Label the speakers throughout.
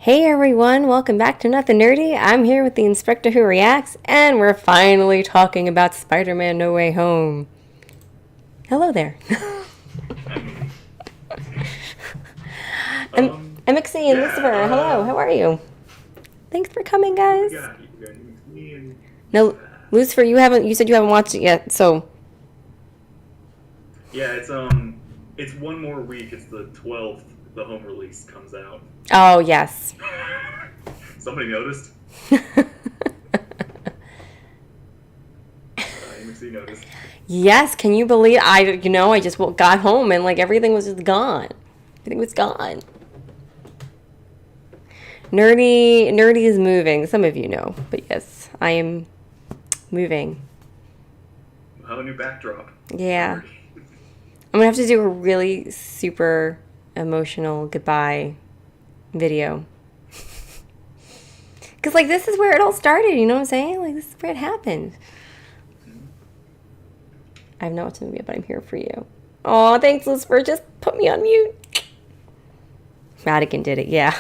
Speaker 1: Hey everyone, welcome back to Nothing Nerdy. I'm here with the Inspector Who Reacts, and we're finally talking about Spider-Man No Way Home. Hello there. I'm, I'm Mixie and Lucifer. Hello, how are you? Thanks for coming, guys.
Speaker 2: Me and
Speaker 1: No, Lucifer, you said you haven't watched it yet, so.
Speaker 2: yeah, it's one more week. It's the 12th. The home release comes out.
Speaker 1: Oh, yes.
Speaker 2: Somebody noticed. AMC noticed.
Speaker 1: Yes, can you believe I just got home and like everything was just gone. Everything was gone. Nerdy is moving. Some of you know, but yes, I am moving.
Speaker 2: We'll have a new backdrop.
Speaker 1: Yeah. I'm gonna have to do a really super emotional goodbye video. Cause like this is where it all started, you know what I'm saying? Like this is where it happened. I have not watched the movie, but I'm here for you. Oh, thanks, Lucifer. Just put me on mute. Madigan did it, yeah.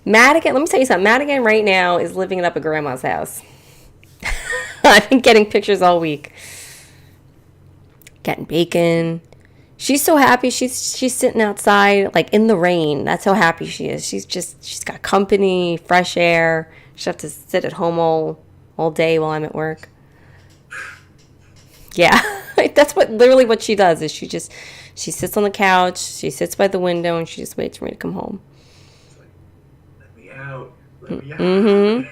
Speaker 1: Madigan, let me tell you something. Madigan right now is living it up at Grandma's house. I've been getting pictures all week. Getting bacon. She's so happy. She's sitting outside, like in the rain. That's how happy she is. She's got company, fresh air. She have to sit at home all day while I'm at work. Yeah, that's literally what she does. Is she sits on the couch, she sits by the window, and she just waits for me to come home.
Speaker 2: It's like, let me out. Let me out.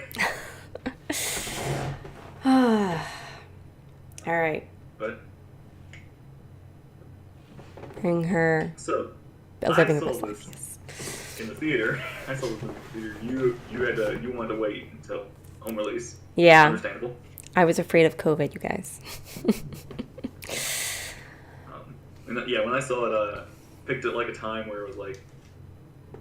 Speaker 1: All right,
Speaker 2: But
Speaker 1: bring her.
Speaker 2: so I
Speaker 1: Living the
Speaker 2: saw
Speaker 1: best life.
Speaker 2: this
Speaker 1: Yes.
Speaker 2: in the theater. I saw this in the theater. You wanted to wait until home release.
Speaker 1: Yeah,
Speaker 2: Understandable.
Speaker 1: I was afraid of COVID, you guys.
Speaker 2: Yeah, when I saw it, picked it like a time where it was like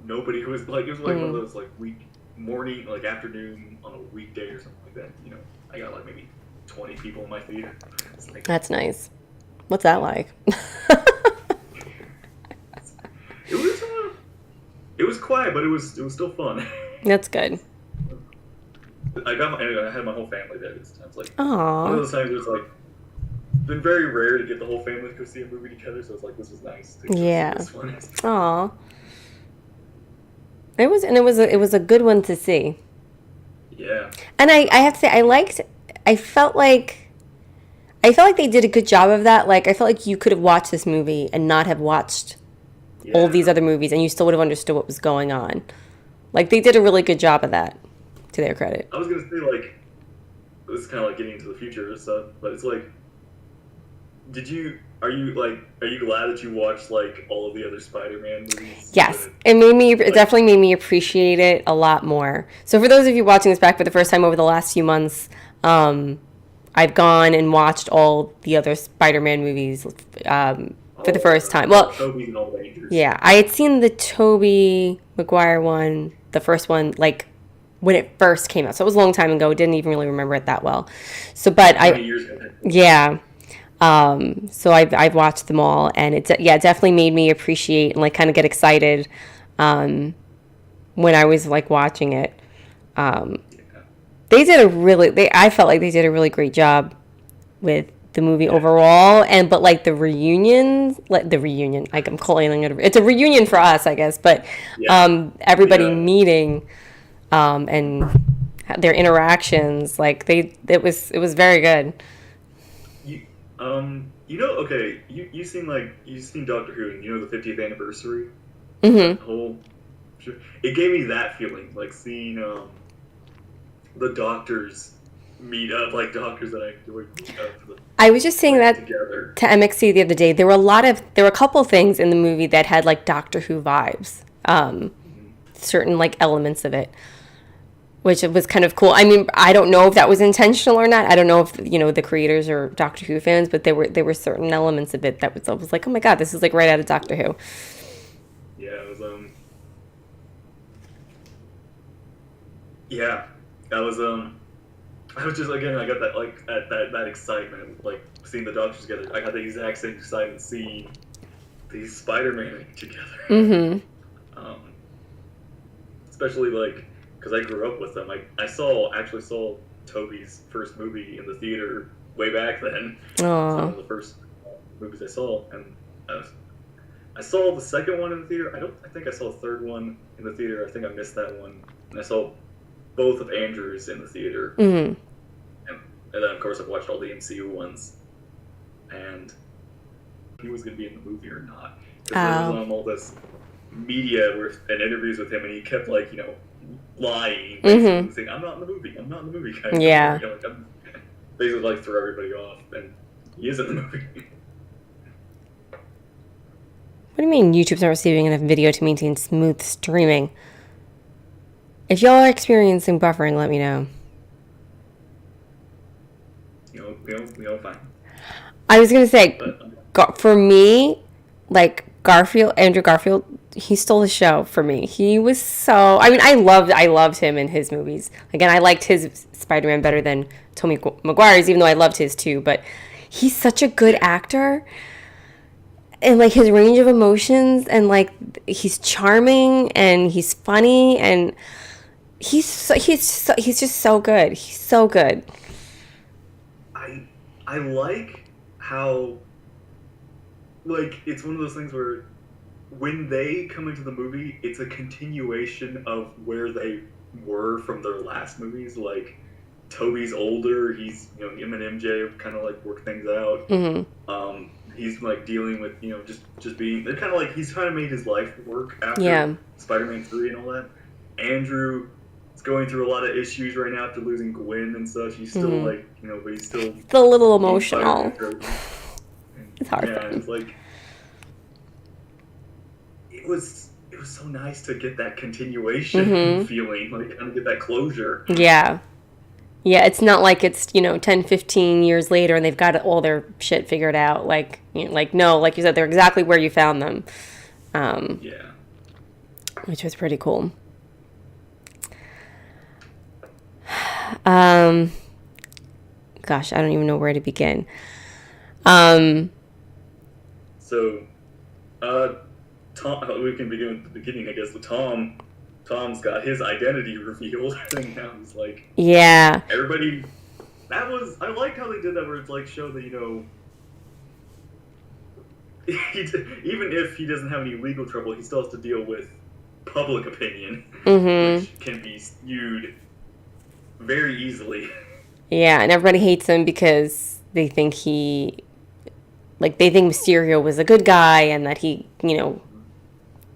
Speaker 2: nobody was like it was like one of those like week morning like afternoon on a weekday or something like that. I got like maybe 20 people in my theater. It's like,
Speaker 1: That's nice. What's that like?
Speaker 2: it was it was quiet, but it was still fun.
Speaker 1: That's good.
Speaker 2: I had my whole family there this time. It's like one of
Speaker 1: Aw.
Speaker 2: those times where it's like been very rare to get the whole family to go see a movie together, so it's like this was nice to go see
Speaker 1: Yeah.
Speaker 2: this one.
Speaker 1: Aw. It was a good one to see.
Speaker 2: Yeah.
Speaker 1: And I have to say I felt like they did a good job of that. Like I felt like you could have watched this movie and not have watched all these
Speaker 2: Yeah.
Speaker 1: other movies and you still would have understood what was going on. Like they did a really good job of that, to their credit.
Speaker 2: I was gonna say like this is kind of like getting into the future and stuff, but it's like, are you glad that you watched like all of the other Spider-Man movies?
Speaker 1: Yes, it definitely made me appreciate it a lot more. So for those of you watching this back for the first time over the last few months, I've gone and watched all the other Spider-Man movies for the first time. Well,
Speaker 2: Toby's and all the Rangers.
Speaker 1: yeah, I had seen the Tobey Maguire one, the first one, like when it first came out. So it was a long time ago. Didn't even really remember it that well. So, but
Speaker 2: 20 years ago.
Speaker 1: yeah. So I've watched them all, and it definitely made me appreciate and like kind of get excited when I was like watching it.
Speaker 2: Yeah.
Speaker 1: I felt like they did a really great job with the movie overall, but like the reunion, like I'm calling it's a reunion for us, I guess, but
Speaker 2: Yeah.
Speaker 1: everybody
Speaker 2: Yeah.
Speaker 1: meeting and their interactions, like it was very good.
Speaker 2: You okay, you've seen Doctor Who and the 50th anniversary, that
Speaker 1: Hmm.
Speaker 2: whole it gave me that feeling, like seeing the doctors meet up, like doctors that I enjoyed meet up
Speaker 1: I was just saying that
Speaker 2: together.
Speaker 1: to MXC the other day. There were a couple things in the movie that had like Doctor Who vibes.
Speaker 2: Mhm.
Speaker 1: Certain like elements of it, which was kind of cool. I mean, I don't know if that was intentional or not. I don't know if the creators are Doctor Who fans, but there were certain elements of it that I was like, oh my god, this is like right out of Doctor Who.
Speaker 2: Yeah, it was yeah, that was I was just again I got that like that excitement, like seeing the doctors together. I got the exact same excitement seeing these Spider-Man together.
Speaker 1: Mm-hmm.
Speaker 2: Um, especially like because I grew up with them. I actually saw Toby's first movie in the theater way back then. It's one
Speaker 1: Oh.
Speaker 2: of the first movies I saw, and uh, I saw the second one in the theater. I think I saw the third one in the theater. I think I missed that one, and I saw both of Andrew's in the theater,
Speaker 1: Mm-hmm.
Speaker 2: and then of course I've watched all the MCU ones, and he was going to be in the movie or not because there was
Speaker 1: Oh.
Speaker 2: all this media and interviews with him, and he kept like lying,
Speaker 1: Mm-hmm.
Speaker 2: basically saying I'm not in the movie, I'm not in the movie, guys.
Speaker 1: Yeah.
Speaker 2: Like, I'm basically like throw everybody off, and he is in the movie.
Speaker 1: What do you mean YouTube's not receiving enough video to maintain smooth streaming? If y'all are experiencing buffering, let me know.
Speaker 2: We all fine.
Speaker 1: I was gonna say,
Speaker 2: But
Speaker 1: for me, like Andrew Garfield, he stole the show for me. He was so. I mean, I loved him in his movies. Again, I liked his Spider-Man better than Tobey Maguire's, even though I loved his too. But he's such a good actor, and like his range of emotions, and like he's charming and he's funny and he's just so good. He's so good.
Speaker 2: I like how like it's one of those things where when they come into the movie, it's a continuation of where they were from their last movies. Like Toby's older, he's him and MJ have kind of like worked things out.
Speaker 1: Mm-hmm.
Speaker 2: He's like dealing with just being. They're kind of like he's kind of made his life work after
Speaker 1: Yeah.
Speaker 2: Spider-Man 3 and all that. Andrew is going through a lot of issues right now after losing Gwen and such. He's still like but he's still
Speaker 1: It's a little emotional.
Speaker 2: Spider-Man.
Speaker 1: It's hard.
Speaker 2: Yeah, it's like it was so nice to get that continuation feeling, like kind of get that closure.
Speaker 1: Yeah. Yeah, it's not like it's, 10, 15 years later and they've got all their shit figured out. Like, no, like you said, they're exactly where you found them.
Speaker 2: Yeah.
Speaker 1: Which was pretty cool. Gosh, I don't even know where to begin.
Speaker 2: So, Tom, we can begin at the beginning, I guess. With Tom's got his identity revealed, and now he's like,
Speaker 1: Yeah.
Speaker 2: everybody. I liked how they did that, where it's like show that even if he doesn't have any legal trouble, he still has to deal with public opinion, which can be skewed very easily.
Speaker 1: Yeah, and everybody hates him because they think they think Mysterio was a good guy and that he,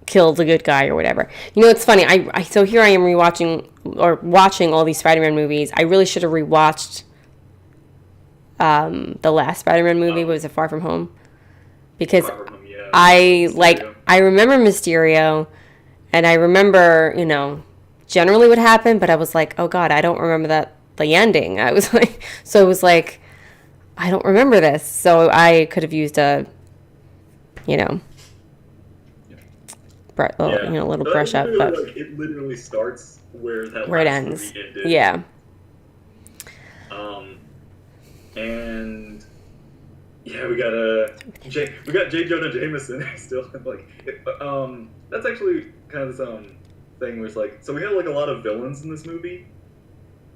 Speaker 1: killed a good guy or whatever. It's funny. So here I am watching all these Spider-Man movies. I really should have rewatched the last Spider-Man movie. Was it Far From Home? Because
Speaker 2: Yeah.
Speaker 1: I remember Mysterio, and I remember generally what happened, but I was like, oh God, I don't remember the ending. I was like, so it was like, I don't remember this. So I could have used a, little brush up, but
Speaker 2: it literally starts where that
Speaker 1: where it
Speaker 2: last
Speaker 1: ends.
Speaker 2: movie ended.
Speaker 1: Yeah.
Speaker 2: And yeah, we got J. Jonah Jameson still that's actually kind of this thing where it's like, so we have like a lot of villains in this movie,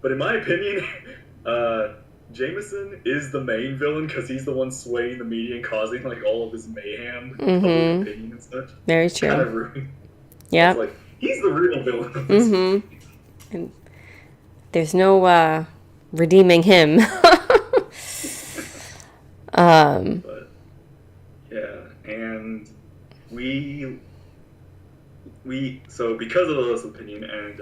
Speaker 2: but in my opinion, Jameson is the main villain because he's the one swaying the media and causing like all of this mayhem, public opinion and such.
Speaker 1: Very true.
Speaker 2: Kind of rude.
Speaker 1: Yeah.
Speaker 2: It's like he's the real villain of this movie.
Speaker 1: And there's no redeeming him.
Speaker 2: But yeah, and we so because of this opinion, and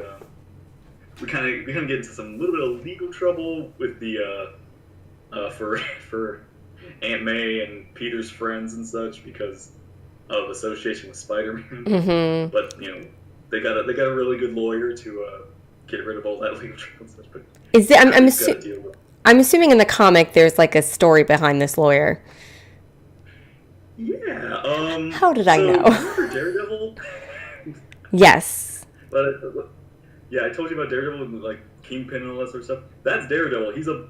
Speaker 2: we kind of get into some little bit of legal trouble with the for Aunt May and Peter's friends and such because of association with Spider-Man. But they got a really good lawyer to get rid of all that legal trouble and such. But
Speaker 1: Is it? I'm assuming in the comic there's like a story behind this lawyer.
Speaker 2: Yeah.
Speaker 1: How did I know?
Speaker 2: Remember Daredevil?
Speaker 1: Yes.
Speaker 2: But yeah, I told you about Daredevil and like Kingpin and all that sort of stuff. That's Daredevil. He's a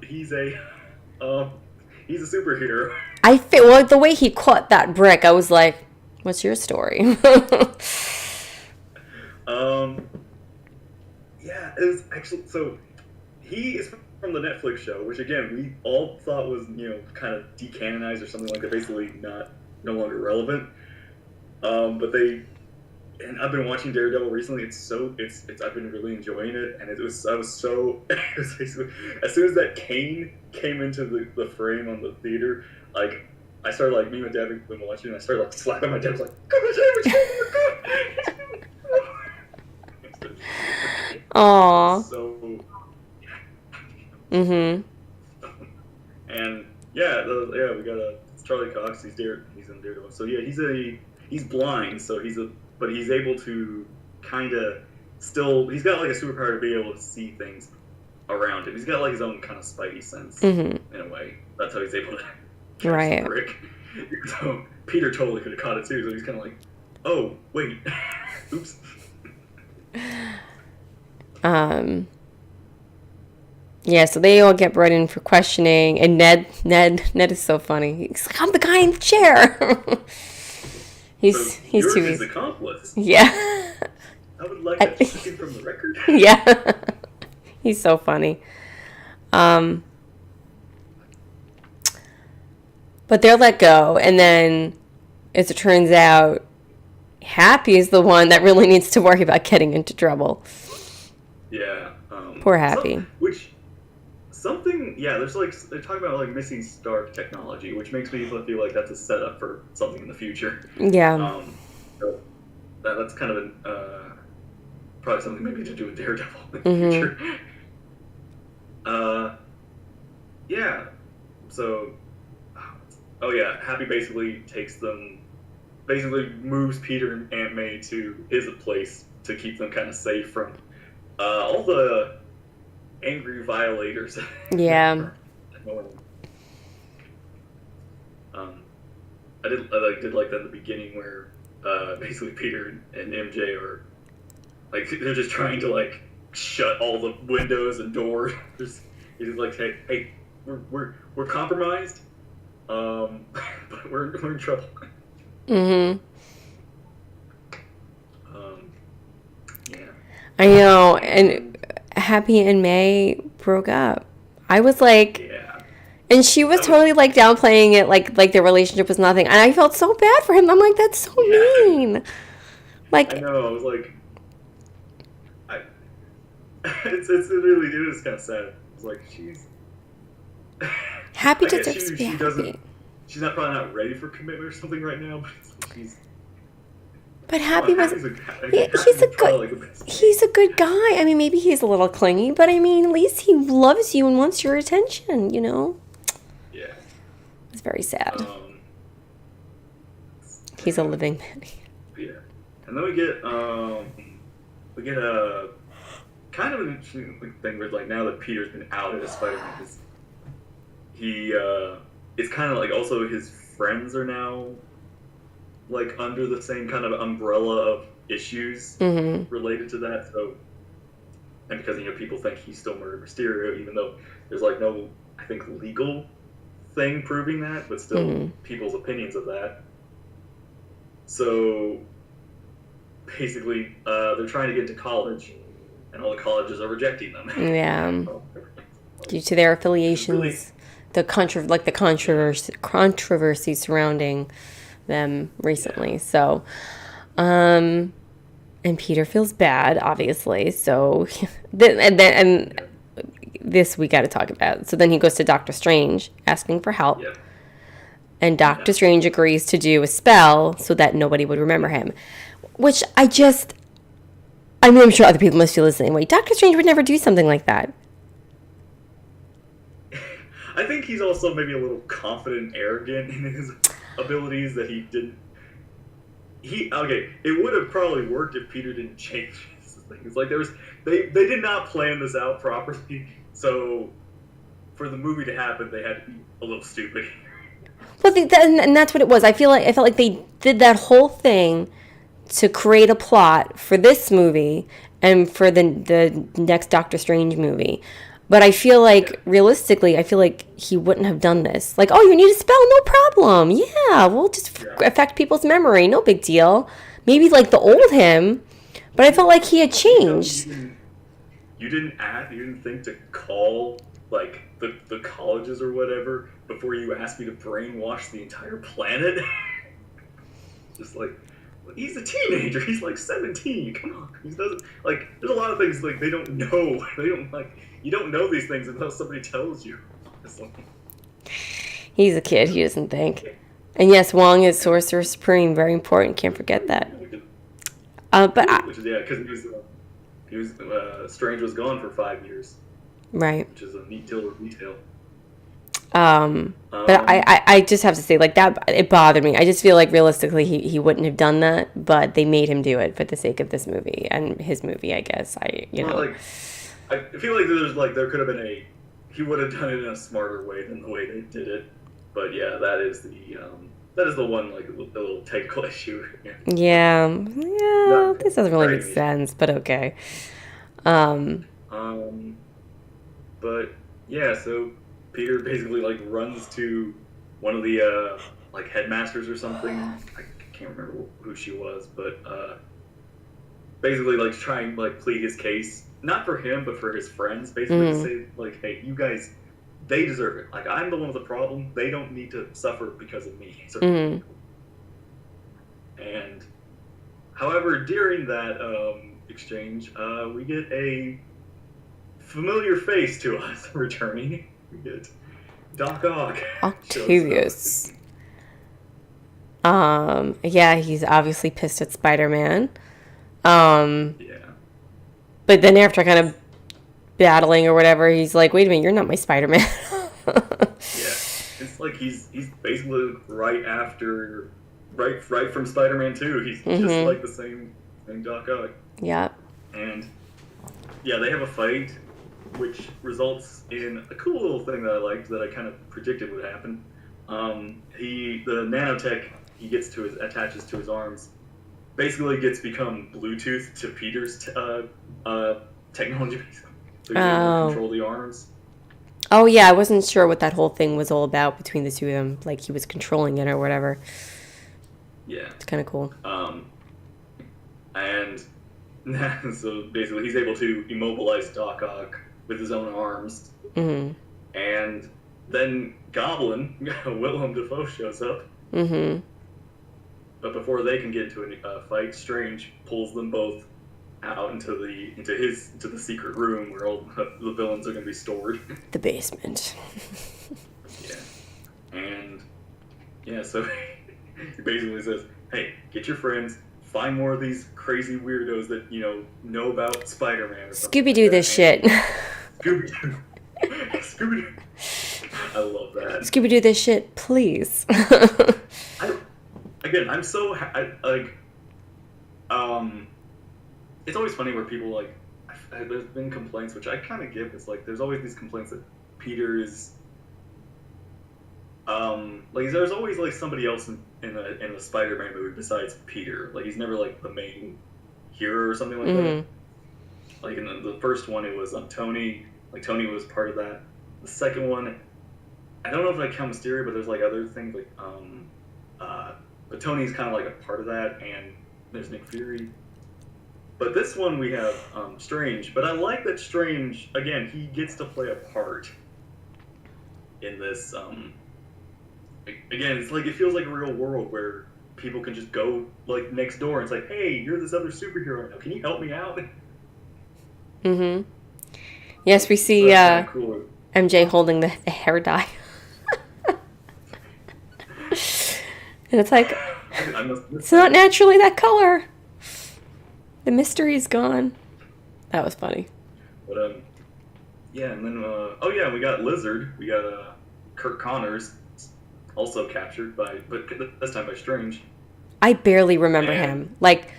Speaker 2: superhero.
Speaker 1: Well, the way he caught that brick, I was like, "What's your story?"
Speaker 2: actually, so he is from the Netflix show, which again we all thought was kind of decanonized or something like that, basically no longer relevant. But they and I've been watching Daredevil recently. It's I've been really enjoying it, and I was so it was basically, as soon as that cane came into the frame on the theater, like I started like me and my dad have been watching, and I started like slapping my dad. I was like, "Come on, Dad,
Speaker 1: Aw.
Speaker 2: so
Speaker 1: Mm-hmm.
Speaker 2: and we got it's Charlie Cox. He's in Daredevil. So yeah, he's blind, so but he's able to kind of he's got like a superpower to be able to see things around him. He's got like his own kind of spidey sense in a way. That's how he's able to catch the brick. So Peter totally could have caught it too. So he's kind of like, oh wait, oops.
Speaker 1: Yeah, so they all get brought in for questioning, and Ned is so funny. He's like, I'm the guy in the chair. he's
Speaker 2: you're
Speaker 1: too
Speaker 2: his
Speaker 1: easy.
Speaker 2: accomplice.
Speaker 1: Yeah.
Speaker 2: I would like that taken from the record.
Speaker 1: Yeah. He's so funny. But they're let go, and then, as it turns out, Happy is the one that really needs to worry about getting into trouble.
Speaker 2: Yeah.
Speaker 1: Poor Happy.
Speaker 2: There's like they're talking about like missing Stark technology, which makes me feel like that's a setup for something in the future.
Speaker 1: Yeah.
Speaker 2: So that's kind of probably something maybe to do with Daredevil in the future. Yeah. So, Happy basically moves Peter and Aunt May to his place to keep them kind of safe from all the angry violators.
Speaker 1: Yeah.
Speaker 2: I did like that in the beginning where basically Peter and MJ are like they're just trying to like shut all the windows and doors. He's like, hey, we're compromised, but we're in trouble.
Speaker 1: Mm-hmm.
Speaker 2: Yeah.
Speaker 1: I know, and Happy and May broke up. I was like,
Speaker 2: yeah.
Speaker 1: And she was totally like downplaying it, like their relationship was nothing, and I felt so bad for him. I'm like, that's so mean. Like,
Speaker 2: I know. I was like, it is kind of sad. It's like she's
Speaker 1: Happy deserves to be happy.
Speaker 2: She's probably not ready for commitment or something right now, but she's.
Speaker 1: But Happy was. He's a good guy. I mean, maybe he's a little clingy, but I mean, at least he loves you and wants your attention. You know.
Speaker 2: Yeah.
Speaker 1: It's very sad. He's a living man.
Speaker 2: Yeah, and then we get a kind of an interesting thing where like now that Peter's been outed as Spider-Man, it's kind of like also his friends are now like under the same kind of umbrella of issues related to that. So, and because people think he still murdered Mysterio, even though there's like no, I think, legal thing proving that, but still people's opinions of that. So basically, they're trying to get to college, and all the colleges are rejecting them.
Speaker 1: Yeah, due to their affiliations, the controversy surrounding them recently. Yeah. So, and Peter feels bad, obviously. So, and this we got to talk about. So then he goes to Doctor Strange asking for help. Yeah. And Doctor Strange agrees to do a spell so that nobody would remember him. Which I'm sure other people must feel the same way. Doctor Strange would never do something like that.
Speaker 2: I think he's also maybe a little confident and arrogant in his abilities that he didn't. It would have probably worked if Peter didn't change his things. Like they did not plan this out properly. So for the movie to happen, they had to be a little stupid.
Speaker 1: Well, and that's what it was. I felt like they did that whole thing to create a plot for this movie and for the next Doctor Strange movie. But I feel like, realistically, he wouldn't have done this. Like, oh, you need a spell? No problem. Yeah, we'll just affect people's memory. No big deal. Maybe like the old him, but I felt like he had changed.
Speaker 2: you didn't think to call like the colleges or whatever before you asked me to brainwash the entire planet. Just like, he's a teenager. He's like 17. Come on, he doesn't like. There's a lot of things like they don't know. They don't like. You don't know these things until somebody tells you. It's like,
Speaker 1: He's a kid. He doesn't think. And yes, Wong is Sorcerer Supreme. Very important. Can't forget that.
Speaker 2: Which is because he was Strange was gone for 5 years.
Speaker 1: Right.
Speaker 2: Which is a neat little detail.
Speaker 1: But I just have to say, like, that, it bothered me. I just feel like realistically he wouldn't have done that, but they made him do it for the sake of this movie and his movie, I guess.
Speaker 2: Like, I feel like there could have been he would have done it in a smarter way than the way they did it. But yeah, that is the one like the little technical issue.
Speaker 1: Yeah, this doesn't really make sense, but okay.
Speaker 2: But yeah, so Peter basically like runs to one of the like headmasters or something. I can't remember who she was, but basically like trying like plead his case, not for him but for his friends. Basically to say like, hey, you guys, they deserve it. Like, I'm the one with the problem. They don't need to suffer because of me. And however, during that exchange, we get a familiar face to us returning. We get Doc Ock.
Speaker 1: Octavius. Yeah, he's obviously pissed at Spider-Man. Yeah. But then after kind of battling or whatever, he's like, wait a minute, you're not my Spider-Man.
Speaker 2: Yeah. It's like he's basically right from Spider-Man 2. He's just like the same Doc Ock.
Speaker 1: Yeah.
Speaker 2: And yeah, they have a fight, which results in a cool little thing that I liked that I kind of predicted would happen. The nanotech he attaches to his arms basically become Bluetooth to Peter's technology, so he's able to control the arms.
Speaker 1: Oh yeah, I wasn't sure what that whole thing was all about between the two of them. Like he was controlling it or whatever.
Speaker 2: Yeah,
Speaker 1: it's kind of cool.
Speaker 2: And so basically, he's able to immobilize Doc Ock with his own arms. And then Goblin, Willem Dafoe, shows up. But before they can get into a fight, Strange pulls them both out into the secret room where all the villains are going to be stored.
Speaker 1: The basement.
Speaker 2: Yeah. And yeah, so he basically says, "Hey, get your friends. Find more of these crazy weirdos that know about Spider-Man."
Speaker 1: Scooby-Doo this shit.
Speaker 2: Scooby-Doo. Scooby-Doo. I love that.
Speaker 1: Scooby-Doo this shit, please.
Speaker 2: I'm so it's always funny where people like. There's been complaints, which I kind of give. It's like there's always these complaints that Peter is. Like there's always like somebody else in the Spider-Man movie besides Peter. Like he's never like the main hero or something like that. Like in the first one, it was Tony. Like Tony was part of that. The second one, I don't know if I count Mysterio, but there's like other things like but Tony's kind of like a part of that, and there's Nick Fury. But this one we have Strange. But I like that Strange, again, he gets to play a part in this. Again, it's like it feels like a real world where people can just go like next door and it's like, hey, you're this other superhero now. Can you help me out?
Speaker 1: Yes, we see cool. MJ holding the hair dye. And it's like, it's not naturally that color. The mystery is gone. That was funny.
Speaker 2: But yeah, and then we got Lizard. We got Kirk Connors, also captured but this time by Strange.
Speaker 1: I barely remember him. Like,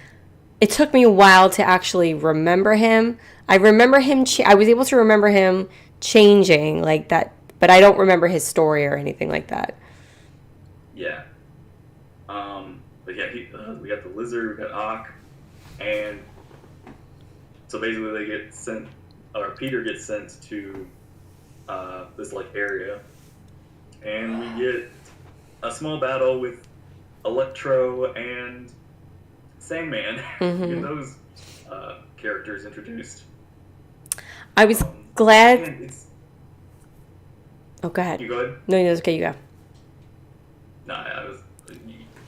Speaker 1: it took me a while to actually remember him. I remember him. I was able to remember him changing like that, but I don't remember his story or anything like that.
Speaker 2: Yeah. But yeah, we got the Lizard, we got Ock, and so basically they get sent, or Peter gets sent to this like area, and we get a small battle with Electro and Sandman. Get those characters introduced.
Speaker 1: I was glad.
Speaker 2: And it's
Speaker 1: Oh, go ahead.
Speaker 2: you go ahead.
Speaker 1: No, it's okay. You go.
Speaker 2: No, I was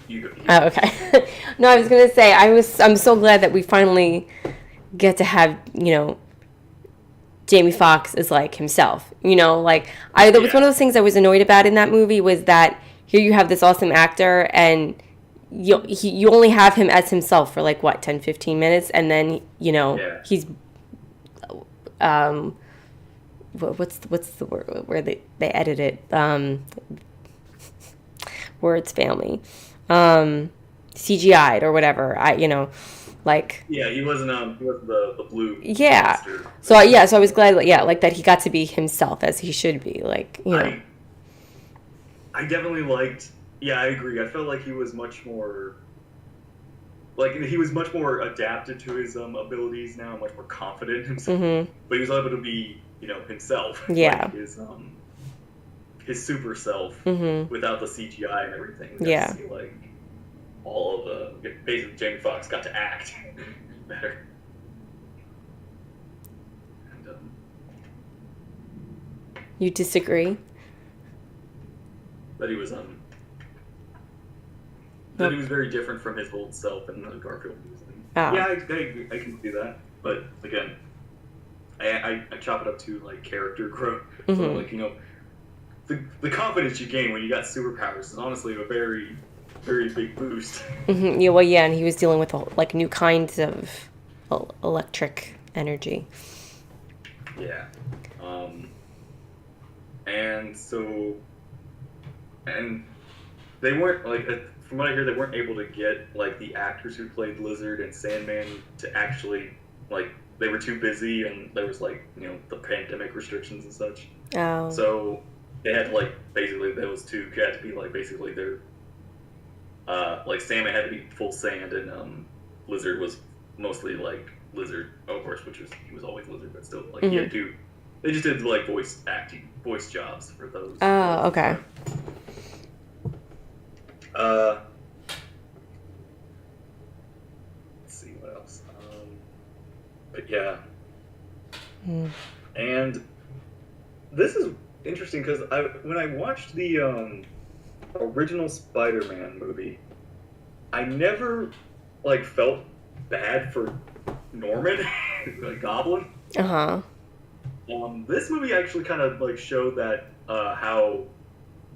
Speaker 2: you go.
Speaker 1: Oh, okay. No, I was gonna say I'm so glad that we finally get to have, Jamie Foxx is like himself. That was one of those things I was annoyed about in that movie was that here you have this awesome actor and you only have him as himself for like what 10, 15 minutes and then he's what's the word where they edit it words family CGI'd or whatever
Speaker 2: he wasn't the blue
Speaker 1: yeah
Speaker 2: monster.
Speaker 1: so I was glad that he got to be himself as he should be
Speaker 2: I definitely liked I agree. I felt like he was much more adapted to his abilities now, much more confident in himself.
Speaker 1: Mm-hmm.
Speaker 2: But he was able to be himself,
Speaker 1: like
Speaker 2: his super self
Speaker 1: mm-hmm.
Speaker 2: without the CGI and everything. We got to see, all of the basically Jamie Foxx got to act better. And,
Speaker 1: you disagree?
Speaker 2: That he was that he was very different from his old self in the Garfield movies.
Speaker 1: Oh.
Speaker 2: Yeah, I can see that. But again, I chop it up to like character growth.
Speaker 1: Mm-hmm.
Speaker 2: So the confidence you gain when you got superpowers is honestly a very, very big boost.
Speaker 1: Mm-hmm. Yeah, and he was dealing with new kinds of electric energy.
Speaker 2: Yeah. And so, and they weren't from what I hear, they weren't able to get the actors who played Lizard and Sandman to actually they were too busy, and there was the pandemic restrictions and such.
Speaker 1: Oh.
Speaker 2: So they had basically those two had to be basically their Sandman had to be full sand, and Lizard was mostly Lizard, of course, he was always Lizard, but still
Speaker 1: mm-hmm.
Speaker 2: he had to. They just did voice jobs for those.
Speaker 1: Oh, okay.
Speaker 2: Let's see what else. But yeah. And this is interesting because when I watched the original Spider-Man movie, I never felt bad for Norman, Goblin.
Speaker 1: Uh-huh.
Speaker 2: This movie actually kind of showed that how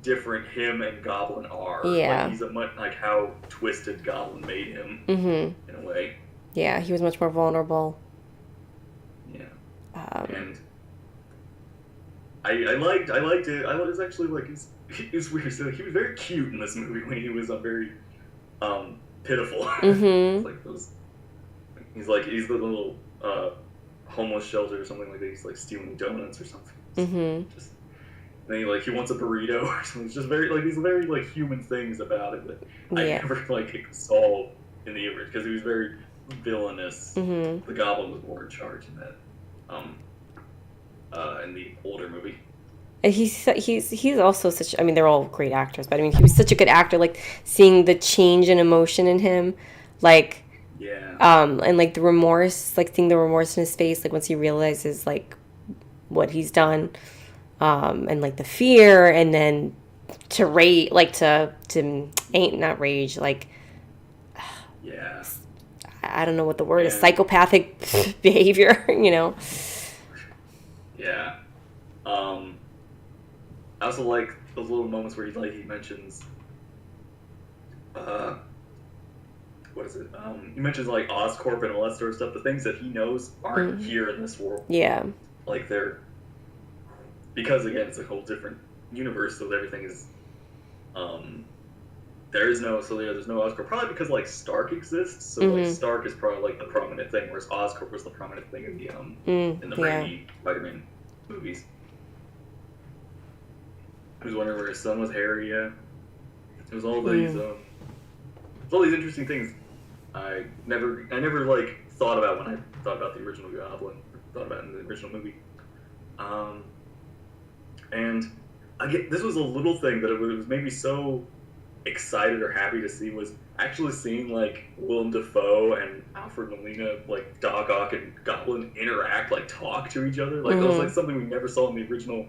Speaker 2: different him and Goblin are.
Speaker 1: Yeah.
Speaker 2: He's a much how twisted Goblin made him
Speaker 1: mm-hmm.
Speaker 2: in a way.
Speaker 1: Yeah, he was much more vulnerable.
Speaker 2: Yeah. And I liked it. I was actually it's weird. So he was very cute in this movie when he was very pitiful.
Speaker 1: Mm-hmm.
Speaker 2: He's the little homeless shelter or something like that. He's stealing donuts or something.
Speaker 1: Mm-hmm.
Speaker 2: And he wants a burrito or something. It's just very these very human things about it that I never saw in the original because he was very villainous.
Speaker 1: Mm-hmm.
Speaker 2: The Goblin was more in charge in that in the older movie.
Speaker 1: And he's also such. I mean, they're all great actors, but I mean, he was such a good actor. Seeing the change in emotion in him,
Speaker 2: yeah.
Speaker 1: And the remorse, seeing the remorse in his face, once he realizes what he's done. And the fear, and then to rage, to ain't not rage,
Speaker 2: yeah,
Speaker 1: I don't know what the word is, psychopathic behavior,
Speaker 2: Yeah. I also like those little moments where he mentions, what is it? He mentions Oscorp and all that sort of stuff. The things that he knows aren't here in this world.
Speaker 1: Yeah.
Speaker 2: They're. Because again, it's a whole different universe, so everything is. There's no Oscorp. Probably because Stark exists, so Stark is probably the prominent thing, whereas Oscorp was the prominent thing in the Raimi Spider-Man movies. I was wondering where his son was Harry. Yeah, it was all these interesting things. I never thought about when I thought about the original Goblin, thought about it in the original movie. And this was a little thing, but it was maybe so excited or happy to see was actually seeing like Willem Dafoe and Alfred Molina, like Doc Ock and Goblin interact, like talk to each other. Like it was like something we never saw in the original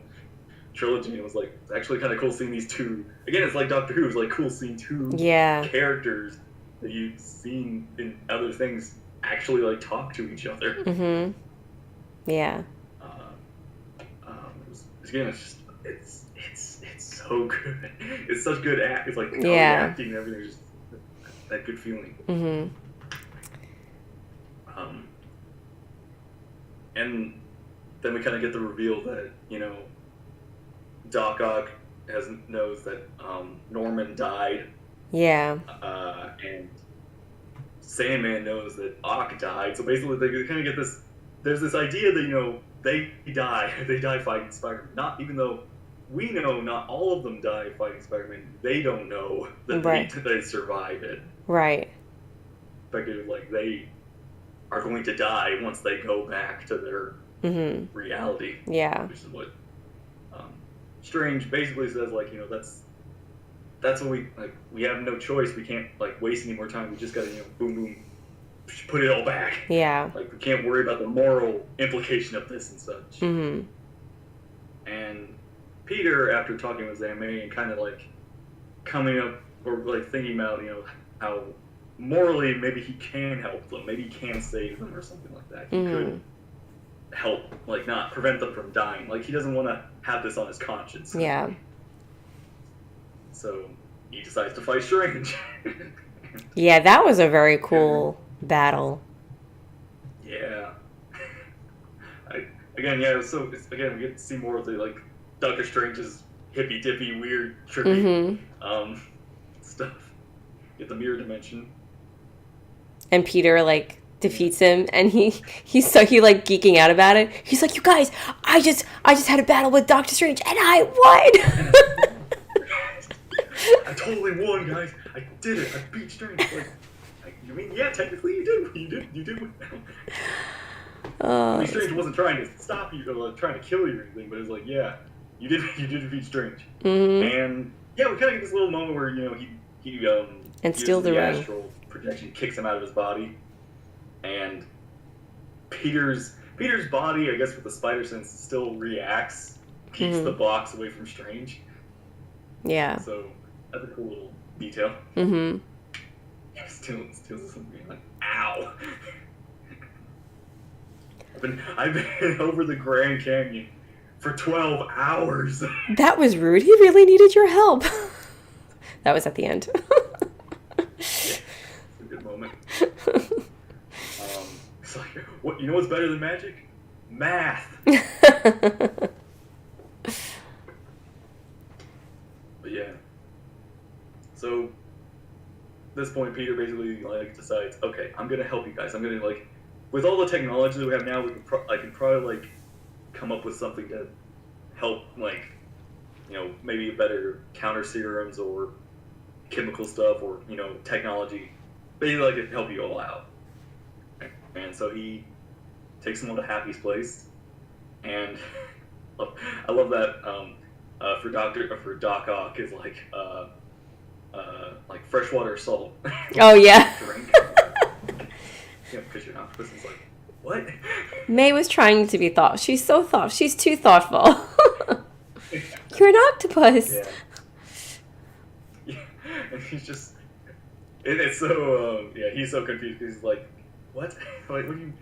Speaker 2: trilogy. And it was like, it's actually kind of cool seeing these two. Again, it's like Doctor Who. It's like cool seeing two characters that you've seen in other things actually like talk to each other.
Speaker 1: Mm-hmm. Yeah.
Speaker 2: Again, it's so good. It's such good act. It's like acting and everything. Just that good feeling.
Speaker 1: Mm-hmm.
Speaker 2: And then we kind of get the reveal that Doc Ock knows that Norman died.
Speaker 1: Yeah.
Speaker 2: And Sandman knows that Ock died. So basically, they kind of get this. There's this idea that they die. They die fighting Spider-Man. Not even though we know not all of them die fighting Spider-Man. They don't know that they survive it.
Speaker 1: Right.
Speaker 2: Effectively, like they are going to die once they go back to their reality.
Speaker 1: Yeah.
Speaker 2: Which is what Strange basically says. Like that's what we have no choice. We can't waste any more time. We just gotta boom boom. Put it all back.
Speaker 1: Yeah.
Speaker 2: Like we can't worry about the moral implication of this and such.
Speaker 1: Mm-hmm.
Speaker 2: And Peter, after talking with Aunt May and kind of coming up or thinking about how morally maybe he can help them, maybe he can save them or something like that. He could help, not prevent them from dying. He doesn't want to have this on his conscience.
Speaker 1: Yeah.
Speaker 2: So he decides to fight Strange.
Speaker 1: Yeah, that was a very cool battle.
Speaker 2: Yeah. We get to see more of the Doctor Strange's hippy dippy weird trippy stuff. Get the mirror dimension.
Speaker 1: And Peter defeats him, and he's geeking out about it. He's like, "You guys, I just had a battle with Doctor Strange, and I won."
Speaker 2: I totally won, guys. I did it. I beat Strange. You mean, yeah, technically you did. You did win. Strange wasn't trying to stop you or trying to kill you or anything, but it was yeah, you did defeat Strange.
Speaker 1: Mm-hmm.
Speaker 2: And yeah, we kind of get this little moment where he
Speaker 1: and steal the ring.
Speaker 2: Astral projection kicks him out of his body, and Peter's body, I guess with the spider sense, still reacts, keeps the box away from Strange. Yeah. So that's a cool little detail.
Speaker 1: Mm-hmm.
Speaker 2: Steals something ow. I've been over the Grand Canyon for 12 hours.
Speaker 1: That was rude. He really needed your help. That was at the end.
Speaker 2: Yeah, it's a good moment. It's what? You know what's better than magic? Math. But yeah. So, at this point, Peter basically decides, okay, I'm gonna help you guys. I'm gonna with all the technology that we have now, I can probably come up with something to help, maybe better counter serums or chemical stuff or technology, basically to help you all out. And so he takes them to Happy's place, and I love that for Doc Ock is freshwater salt.
Speaker 1: Oh yeah.
Speaker 2: Drink. Because your octopus is what?
Speaker 1: May was trying to be thoughtful. She's too thoughtful. You're an octopus.
Speaker 2: Yeah. Yeah. And he's just. It's so. He's so confused because he's what? What do you.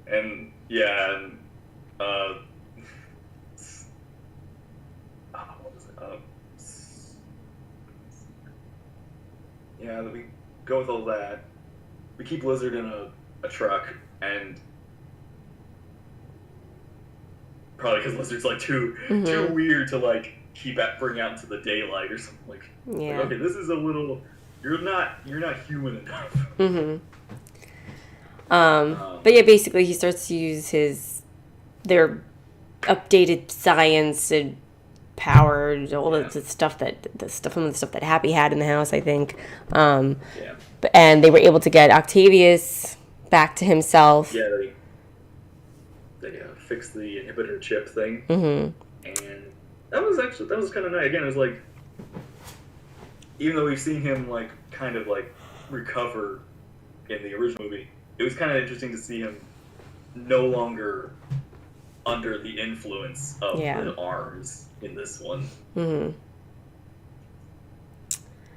Speaker 2: And yeah, and. What was it? Yeah, we go with all that. We keep Lizard in a truck, and probably because Lizard's too weird to bring out into the daylight or something. Okay, this is a little. You're not human enough.
Speaker 1: Mm-hmm. But yeah, basically he starts to use their updated science and power, all the stuff that Happy had in the house, I think. And they were able to get Octavius back to himself.
Speaker 2: Yeah, they fixed the inhibitor chip thing.
Speaker 1: Mm-hmm.
Speaker 2: And that was kind of nice. Again, it was even though we've seen him like kind of like recover in the original movie, it was kind of interesting to see him no longer under the influence of
Speaker 1: Yeah.
Speaker 2: the arms in this one.
Speaker 1: Mm-hmm.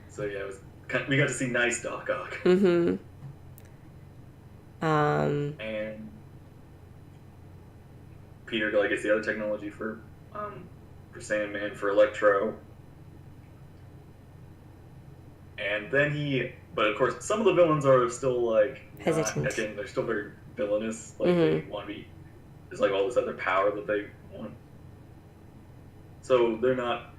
Speaker 2: So yeah, we got to see nice Doc Ock.
Speaker 1: Mm-hmm.
Speaker 2: And Peter like gets the other technology for Sandman, for Electro. And then but of course, some of the villains are still like
Speaker 1: hesitant.
Speaker 2: Again, they're still very villainous. Like
Speaker 1: Mm-hmm.
Speaker 2: they want to be. There's like all this other power that they want. So they're not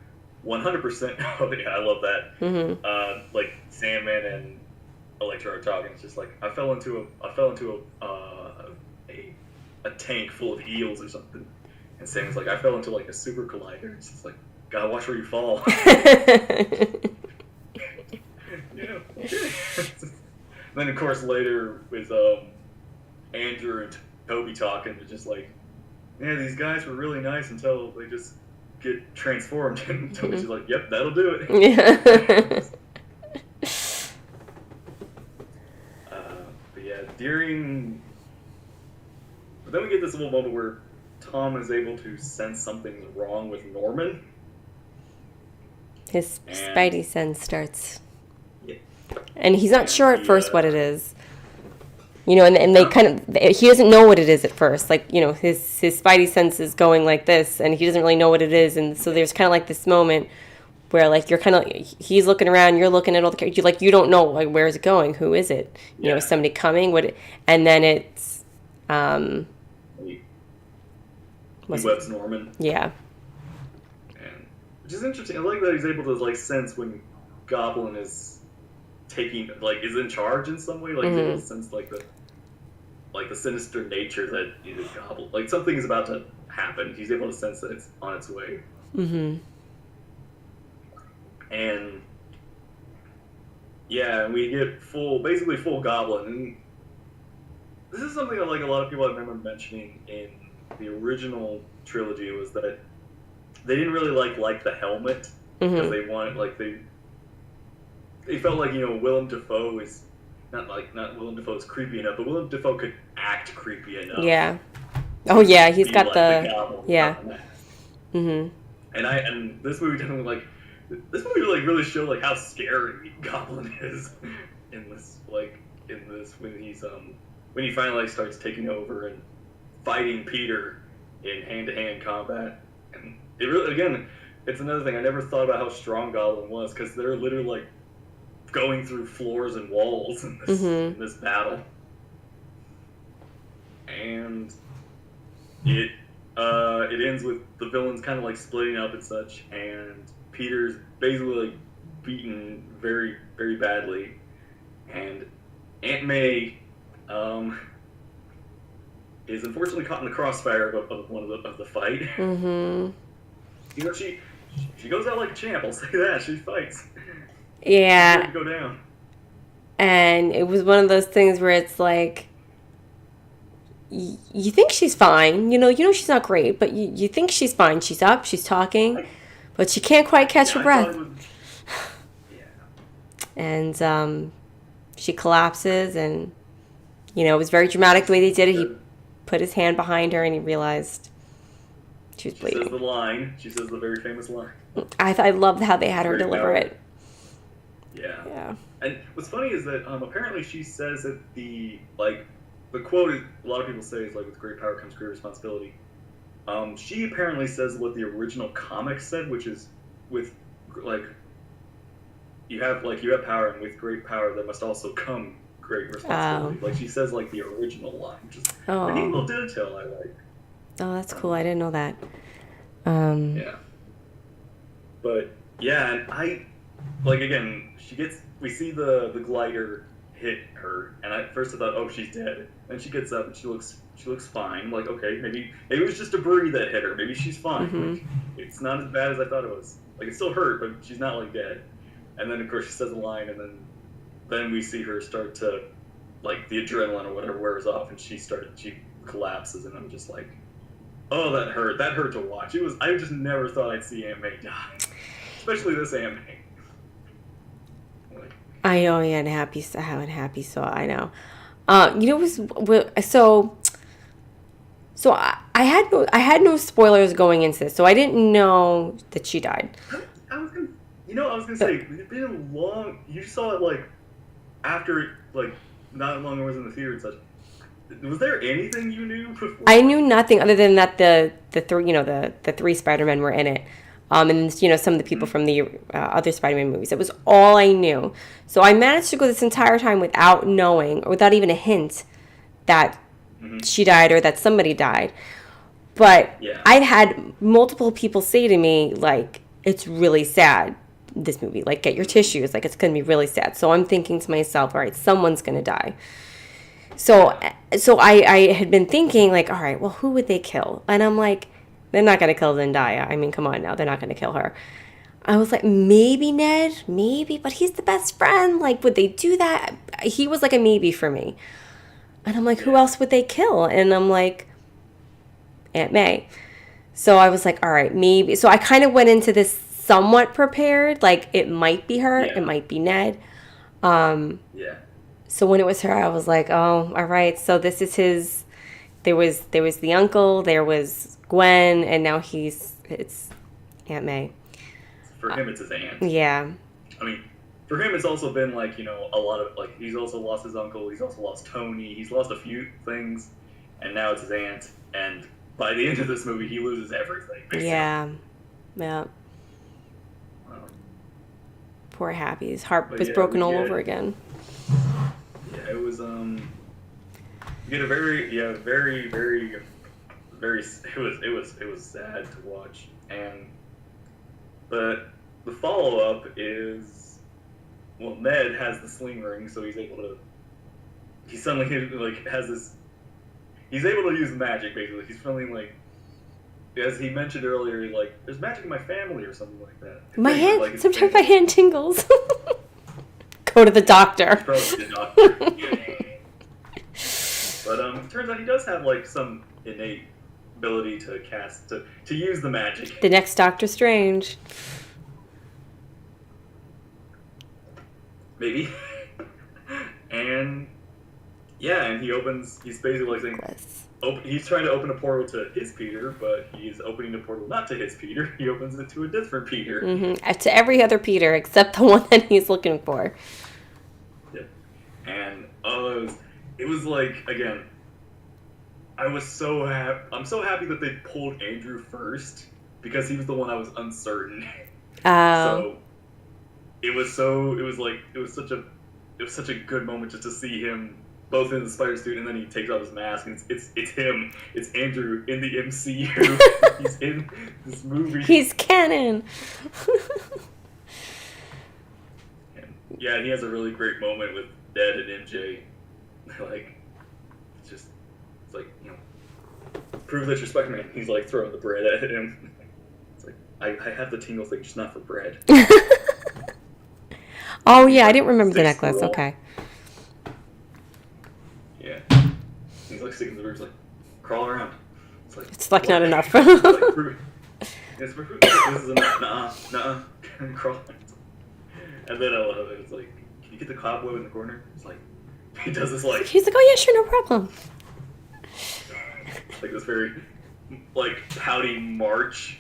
Speaker 2: 100%. Oh yeah, I love that.
Speaker 1: Mm-hmm.
Speaker 2: Like Sandman and Electro are talking. It's just like I fell into a tank full of eels or something. And Sandman's like, I fell into like a super collider. It's just like, gotta watch where you fall. Yeah. Then of course later with Andrew and Toby talking, they're just like, yeah, these guys were really nice until they just get transformed. And Toby's just like, yep, that'll do it.
Speaker 1: Yeah.
Speaker 2: But yeah, but then we get this little moment where Tom is able to sense something's wrong with Norman.
Speaker 1: His spidey sense starts.
Speaker 2: Yeah.
Speaker 1: And he's not sure at first what it is. You know, and they he doesn't know what it is at first. Like, you know, his spidey sense is going like this, and he doesn't really know what it is. And so there's kind of like this moment where, like, you're kind of, he's looking around, you're looking at all the characters, you don't know, like, where is it going? Who is it? You know, is somebody coming? And then it's,
Speaker 2: he webs Norman.
Speaker 1: Yeah.
Speaker 2: And, which is interesting. I like that he's able to, like, sense when Goblin is is in charge in some way. Like, he's able to sense, like, the sinister nature that either Goblin, like, something is about to happen. He's able to sense that it's on its way.
Speaker 1: Mm-hmm.
Speaker 2: And yeah, we get basically full Goblin. And this is something that like a lot of people I remember mentioning in the original trilogy, was that they didn't really like the helmet because they wanted they felt like, you know, Willem Dafoe is not Willem Dafoe is creepy enough, but Willem Dafoe could act creepy enough.
Speaker 1: Yeah. Oh yeah, he's got
Speaker 2: like
Speaker 1: the yeah.
Speaker 2: Mm-hmm. And this movie definitely like really showed like how scary Goblin is in this when he finally like starts taking over and fighting Peter in hand-to-hand combat. And it really, again, it's another thing, I never thought about how strong Goblin was, because they're literally like going through floors and walls in this battle. And it ends with the villains kind of like splitting up and such, and Peter's basically like beaten very, very badly, and Aunt May is unfortunately caught in the crossfire of the fight.
Speaker 1: Mm-hmm.
Speaker 2: You know, she goes out like a champ. I'll say that. She fights.
Speaker 1: Yeah.
Speaker 2: She go down.
Speaker 1: And it was one of those things where it's like, you think she's fine. You know she's not great, but you think she's fine. She's up, she's talking, but she can't quite catch her breath. And she collapses, and, you know, it was very dramatic the way they did it. He put his hand behind her, and he realized she was bleeding.
Speaker 2: She says the line. She says the very famous line.
Speaker 1: I loved how they had her deliver it.
Speaker 2: Yeah.
Speaker 1: Yeah.
Speaker 2: And what's funny is that apparently she says that the quote is, a lot of people say is like, with great power comes great responsibility. She apparently says what the original comic said, which is with like you have power, and with great power there must also come great responsibility. Like she says like the original line, which is a neat little detail I like.
Speaker 1: Oh, that's cool. I didn't know that.
Speaker 2: Yeah. But yeah, and I again, we see the glider hit her, and at first I thought, oh, she's dead. Then she gets up and she looks fine. I'm like, okay, maybe it was just debris that hit her. Maybe she's fine.
Speaker 1: Mm-hmm.
Speaker 2: Like, it's not as bad as I thought it was. Like, it still hurt, but she's not like dead. And then of course she says the line, and then we see her start to, like, the adrenaline or whatever wears off, and she collapses, and I'm just like, oh, that hurt. That hurt to watch. I just never thought I'd see Aunt May die, especially this Aunt May.
Speaker 1: I know, yeah, and Happy saw. I know. You know, I had no spoilers going into this, so I didn't know that she died.
Speaker 2: I was gonna
Speaker 1: But
Speaker 2: say it's been long. You saw it like after like not long it was in the theater and such. Was there anything you knew before?
Speaker 1: I knew nothing other than that the three the three Spider-Men were in it, and some of the people from the other Spider-Man movies. It was all I knew. So I managed to go this entire time without knowing or without even a hint that she died or that somebody died. But
Speaker 2: Yeah.
Speaker 1: I've had multiple people say to me, like, it's really sad, this movie. Like, get your tissues. Like, it's going to be really sad. So I'm thinking to myself, all right, someone's going to die. So, I had been thinking, like, all right, well, who would they kill? And I'm like, they're not going to kill Zendaya. I mean, come on now. They're not going to kill her. I was like, maybe Ned, maybe, but he's the best friend. Like, would they do that? He was like a maybe for me. And I'm like, who else would they kill? And I'm like, Aunt May. So I was like, all right, maybe. So I kind of went into this somewhat prepared. Like, it might be her.
Speaker 2: Yeah.
Speaker 1: It might be Ned.
Speaker 2: Yeah.
Speaker 1: So when it was her, I was like, oh, all right. So this is his. There was the uncle. There was Gwen, and now it's Aunt May.
Speaker 2: For him, it's his aunt.
Speaker 1: Yeah.
Speaker 2: I mean, for him, it's also been like a lot of like he's also lost his uncle. He's also lost Tony. He's lost a few things, and now it's his aunt. And by the end of this movie, he loses everything. Basically.
Speaker 1: Yeah. Yeah. Poor Happy. His heart was broken all over again.
Speaker 2: Yeah, it was you get a very very it was sad to watch, but the follow up is, well, Ned has the sling ring, so he's able to he's able to use magic. Basically, he's feeling like, as he mentioned earlier, like there's magic in my family or something like that.
Speaker 1: My hand, sometimes my hand tingles. Go to the doctor.
Speaker 2: Probably the doctor. But it turns out he does have like some innate ability to use the magic.
Speaker 1: The next Doctor Strange.
Speaker 2: Maybe. And he's basically like saying, he's trying to open a portal to his Peter, but he's opening a portal not to his Peter. He opens it to a different Peter.
Speaker 1: Mm-hmm. To every other Peter except the one that he's looking for.
Speaker 2: Yeah. And it was like, again, I'm so happy that they pulled Andrew first, because he was the one I was uncertain. So it was such a good moment just to see him both in the spider suit, and then he takes off his mask, and it's him. It's Andrew in the MCU. He's in this movie.
Speaker 1: He's canon.
Speaker 2: Yeah, and he has a really great moment with Ned and MJ. Like, it's like, prove that you're Spider-Man. He's like throwing the bread at him. It's like, I have the tingle thing, just not for bread.
Speaker 1: Oh yeah, I didn't remember the necklace. Okay.
Speaker 2: Yeah. He's like sticking the roots, like, crawl around.
Speaker 1: It's like not enough.
Speaker 2: This is enough. Nuh-uh. Crawl. And then I love it. It's like, can you get the cobweb in the corner? It's like, he does this like...
Speaker 1: He's like, oh yeah, sure, no problem.
Speaker 2: Like this very, like, pouty march,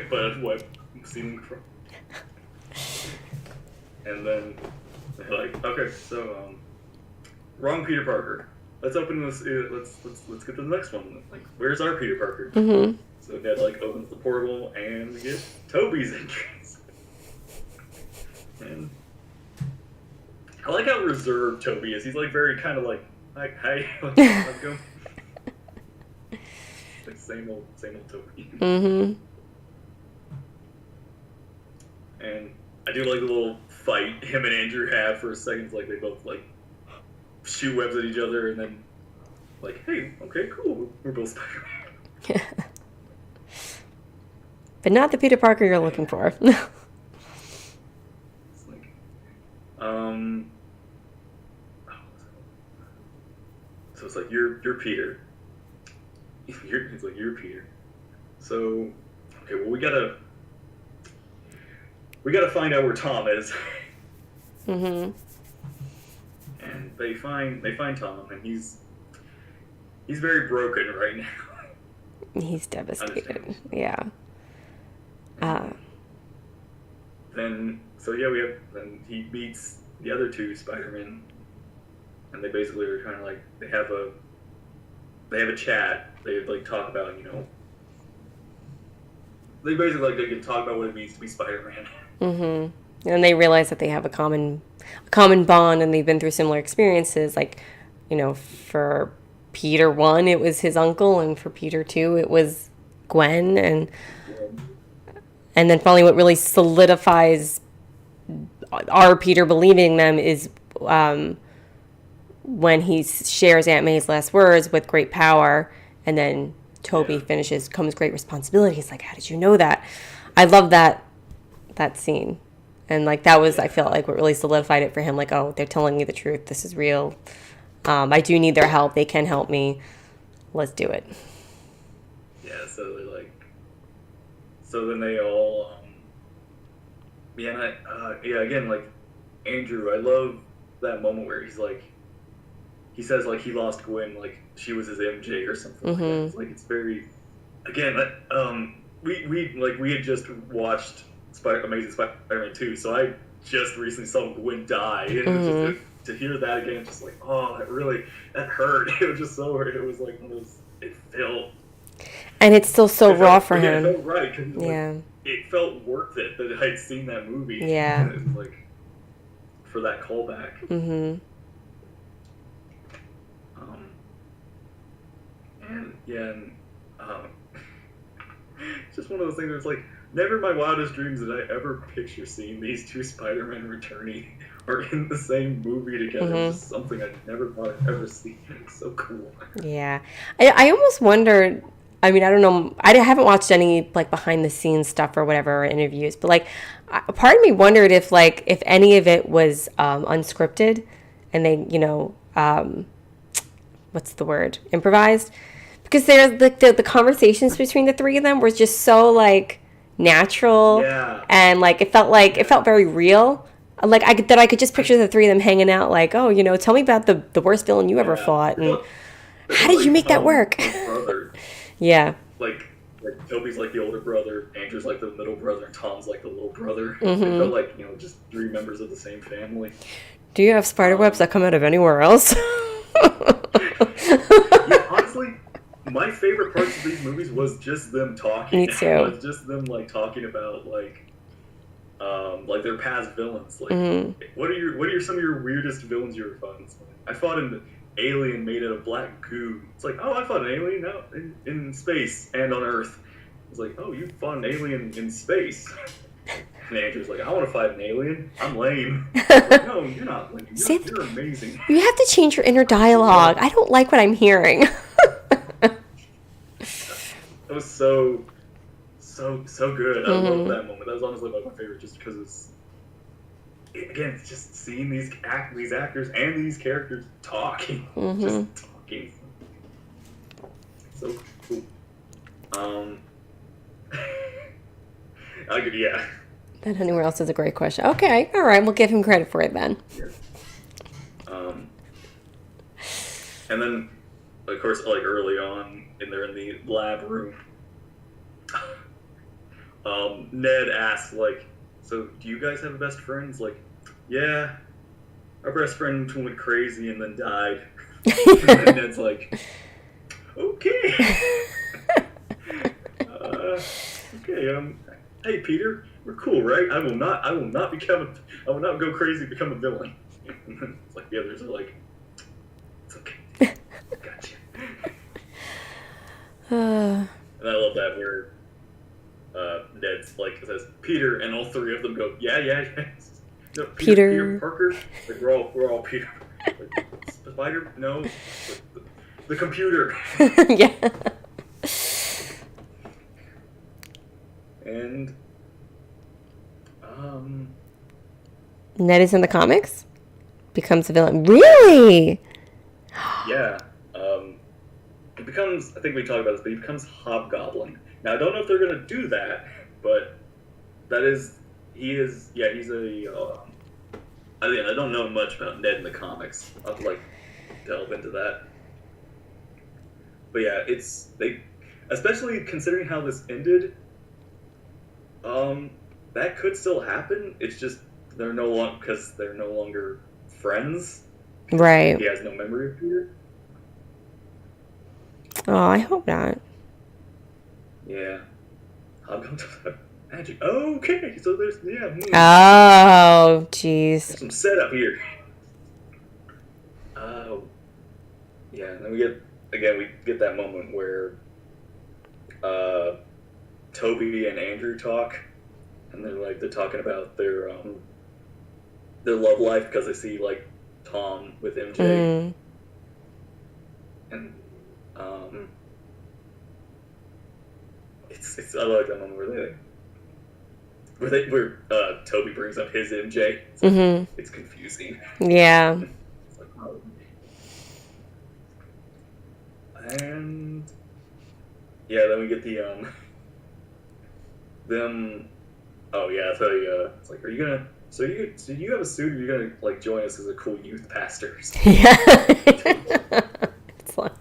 Speaker 2: but what seen from. And then they're like, okay, so wrong Peter Parker. Let's open this. Let's get to the next one. Like, where's our Peter Parker?
Speaker 1: Mm-hmm.
Speaker 2: So Ned like opens the portal, and we get Toby's entrance. And I like how reserved Toby is. He's like very kind of like, hi, let's go. Like same old Toby.
Speaker 1: Mm-hmm.
Speaker 2: And I do like the little fight him and Andrew have for a second. Like they both like shoot webs at each other, and then like, hey, okay, cool, we're both Spider-Man.
Speaker 1: But not the Peter Parker you're looking for.
Speaker 2: It's like, so it's like you're Peter. It's like you're Peter. So okay, well we gotta find out where Tom is.
Speaker 1: Mm-hmm.
Speaker 2: they find Tom, and he's very broken right now.
Speaker 1: He's devastated. Yeah. Uh,
Speaker 2: Then then he meets the other two Spider-Men, and they basically are kind of like they have a chat. They like talk about they basically like they can talk about what it means to be Spider-Man.
Speaker 1: and they realize that they have a common bond, and they've been through similar experiences. Like, for Peter 1, it was his uncle, and for Peter 2, it was Gwen, and then finally, what really solidifies our Peter believing them is when he shares Aunt May's last words, with great power, and then Toby finishes, comes great responsibility. He's like, how did you know that? I love that scene. And like that was, I felt like what really solidified it for him. Like, oh, they're telling me the truth. This is real. I do need their help. They can help me. Let's do it.
Speaker 2: Yeah, so then they all, again, like, Andrew, I love that moment where he says, like, he lost Gwen, like, she was his MJ or something like that. It's like, it's very, again, we had just watched Amazing Spider-Man 2, so I just recently saw Gwen die, and it was just, to hear that again, just like, oh, that hurt. It was just so hurt. It was like one of those, it felt...
Speaker 1: And it's still so raw for him.
Speaker 2: It felt right, because it felt worth it that I'd seen that movie.
Speaker 1: Yeah.
Speaker 2: And it was like, for that callback.
Speaker 1: Mm-hmm.
Speaker 2: It's just one of those things where it's like, never in my wildest dreams did I ever picture seeing these two Spider-Men returning or in the same movie together. It's just something I never thought I'd ever see. It's so cool.
Speaker 1: Yeah. I almost wondered, I mean, I don't know, I haven't watched any like behind the scenes stuff or whatever, or interviews, but like part of me wondered if any of it was unscripted and they, what's the word? Improvised? Because there's the conversations between the three of them were just so like natural, and like it felt very real. Like I could just picture the three of them hanging out, like, oh, tell me about the worst villain you ever fought, and how did you make that work?
Speaker 2: Brother.
Speaker 1: Yeah.
Speaker 2: Like Toby's like the older brother, Andrew's like the middle brother, and Tom's like the little brother. It felt like just three members of the same family.
Speaker 1: Do you have spider webs that come out of anywhere else?
Speaker 2: Honestly, my favorite parts of these movies was just them talking.
Speaker 1: Me too.
Speaker 2: It was just them like talking about like their past villains. Like, what are some of your weirdest villains you ever fought? I fought an alien made out of black goo. It's like, oh, I fought an alien out in space and on Earth. It's like, oh, you fought an alien in space. And Andrew's like, I want to fight an alien. I'm lame. Like, no, you're not lame. You're amazing.
Speaker 1: You have to change your inner dialogue. I don't like what I'm hearing.
Speaker 2: It was so good. I love that moment. That was honestly my favorite, just because it's just seeing these actors and these characters talking, just talking. So cool. Yeah.
Speaker 1: That anywhere else is a great question. Okay, all right, we'll give him credit for it then.
Speaker 2: Yeah. And then, of course, like early on, they're in the lab room. Ned asks, like, so do you guys have best friends? Like, yeah, our best friend went crazy and then died. And Ned's like, okay. Okay, hey Peter, we're cool, right? I will not go crazy and become a villain. And then it's like the others are like, it's okay. Gotcha. And I love that where Ned's like says Peter, and all three of them go, yeah. No, Peter Parker. Like we're all Peter. Like, Spider? No, the computer.
Speaker 1: Yeah.
Speaker 2: And
Speaker 1: Ned is in the comics? Becomes a villain. Really?
Speaker 2: Yeah. It becomes, I think we talked about this, but he becomes Hobgoblin. Now, I don't know if they're going to do that, but he's a I don't know much about Ned in the comics. I'd like delve into that. But yeah, they, especially considering how this ended. That could still happen. It's just they're no longer because they're no longer friends.
Speaker 1: Right.
Speaker 2: He has no memory of Peter.
Speaker 1: Oh, I hope not.
Speaker 2: Yeah. Hobgoblin magic. Okay, so there's
Speaker 1: Oh, jeez.
Speaker 2: there's some setup here. Yeah, and then we get that moment where Toby and Andrew talk, and they're talking about their love life because they see like Tom with MJ, and it's I like that moment where Toby brings up his MJ. It's confusing.
Speaker 1: Yeah.
Speaker 2: It's like, oh. And yeah, then we get the them. Oh yeah, so it's like, are you gonna? So you have a suit? Or are you gonna like join us as a cool youth pastor?
Speaker 1: Yeah. It's like,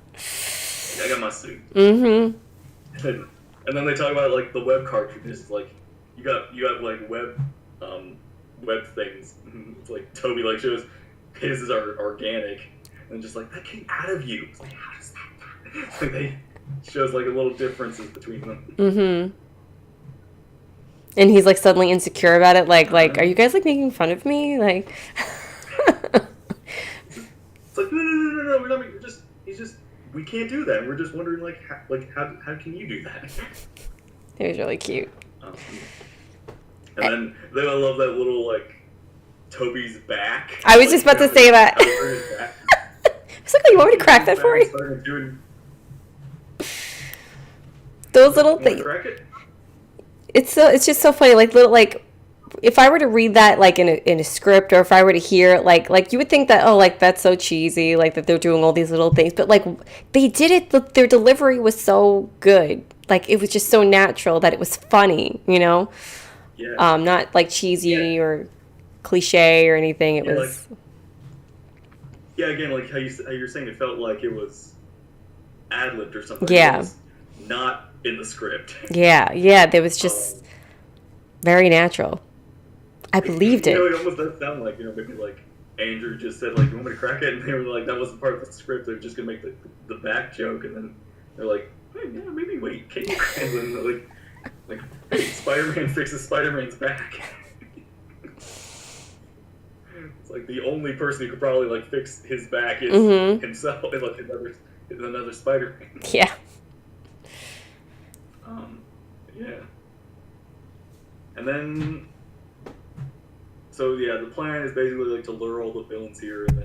Speaker 2: yeah, I got my suit.
Speaker 1: Mm-hmm.
Speaker 2: And then they talk about like the web cartridges. Like you got like web things. It's like Toby like shows his are organic, and just like that came out of you. It's like, how does that happen? Like they shows like a little differences between them.
Speaker 1: Mm-hmm. And he's like suddenly insecure about it. Like, are you guys like making fun of me? Like,
Speaker 2: it's like no. We're not. He's just. We can't do that. We're just wondering like how can you do that?
Speaker 1: It was really cute.
Speaker 2: And then I love that little like Toby's back.
Speaker 1: I was just about to say that. I was like, oh, you want me to crack that for you? Those little things. It's just so funny. Like little like, if I were to read that like in a script, or if I were to hear it, like you would think that, oh, like that's so cheesy, like that they're doing all these little things, but like they did it. Their delivery was so good. Like it was just so natural that it was funny, you know.
Speaker 2: Yeah.
Speaker 1: Not like cheesy or cliche or anything. It was.
Speaker 2: Like, again, like how you're saying, it felt like it was ad-libbed or something.
Speaker 1: Yeah.
Speaker 2: It was not in the script.
Speaker 1: Yeah. There was just very natural. I believed it.
Speaker 2: You know, it almost does sound like, maybe like Andrew just said like, you want me to crack it? And they were like, that wasn't part of the script. They're just gonna make the back joke, and then they're like, hey, yeah, maybe wait, can you? And then like hey, Spider-Man fixes Spider-Man's back. It's like the only person who could probably like fix his back is himself, and like another Spider-Man.
Speaker 1: Yeah.
Speaker 2: Yeah. And then, so yeah, the plan is basically like to lure all the villains here, and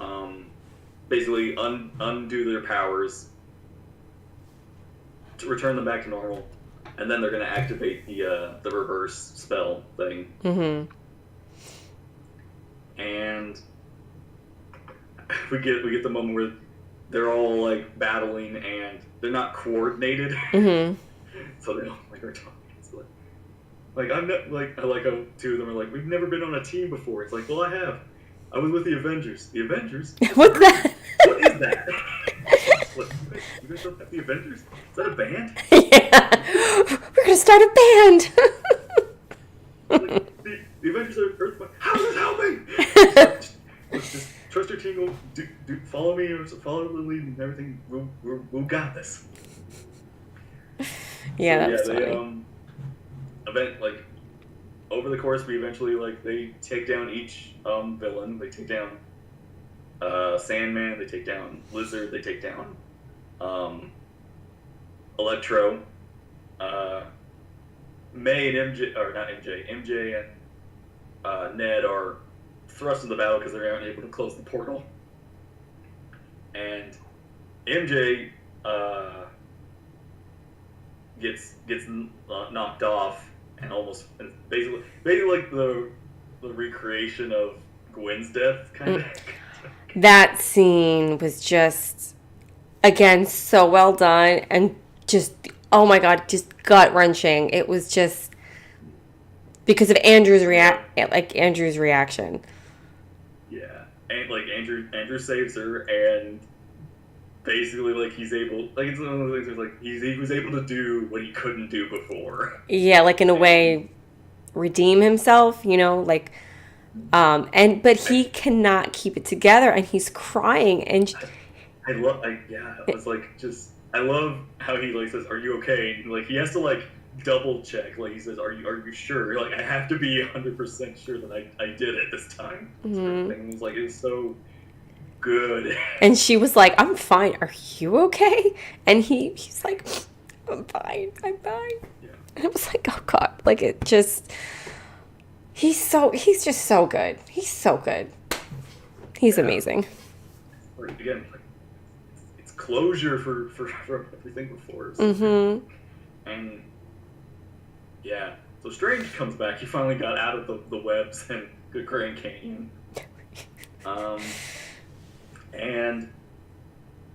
Speaker 2: then, basically undo their powers, to return them back to normal, and then they're gonna activate the reverse spell thing. And we get the moment where they're all like battling, and they're not coordinated. So they all like are talking. Like I'm not like I like how two of them are like, we've never been on a team before. It's like, well, I have. I was with the Avengers. The Avengers?
Speaker 1: What's that?
Speaker 2: What is that? What, you guys don't have the Avengers? Is that a band?
Speaker 1: Yeah. We're gonna start a band.
Speaker 2: Like, the Avengers are Earth. How does that help me? Just trust your team. Do follow me or follow the lead, and everything. We'll got this.
Speaker 1: Yeah,
Speaker 2: so,
Speaker 1: that was funny.
Speaker 2: Event like over the course, we eventually like they take down each villain. They take down Sandman. They take down Lizard. They take down Electro. May and MJ, or not MJ. MJ and Ned are thrust into the battle because they're unable to close the portal. And MJ gets knocked off. And basically like the recreation of Gwen's death, kind of.
Speaker 1: That scene was just, again, so well done, and just, oh my god, just gut wrenching. It was just because of Andrew's reaction.
Speaker 2: Yeah, and like Andrew saves her, and basically like he's able, like it's one of those things where like he was able to do what he couldn't do before.
Speaker 1: Yeah, like in a way, redeem himself. Like, but he cannot keep it together, and he's crying, and
Speaker 2: I was like, just I love how he like says, "Are you okay?" And like he has to like double check. Like he says, "Are you sure?" Like I have to be 100% sure that I did it this time.
Speaker 1: mm-hmm.
Speaker 2: And it's like it's so good.
Speaker 1: And she was like, "I'm fine. Are you okay?" And he's like, "I'm fine. I'm fine."
Speaker 2: Yeah.
Speaker 1: And it was like, oh God, like it just. He's just so good. He's so good. He's amazing.
Speaker 2: Again, like, it's closure for everything before. So.
Speaker 1: Mm-hmm.
Speaker 2: And yeah, so Strange comes back. He finally got out of the webs and the Grand Canyon. And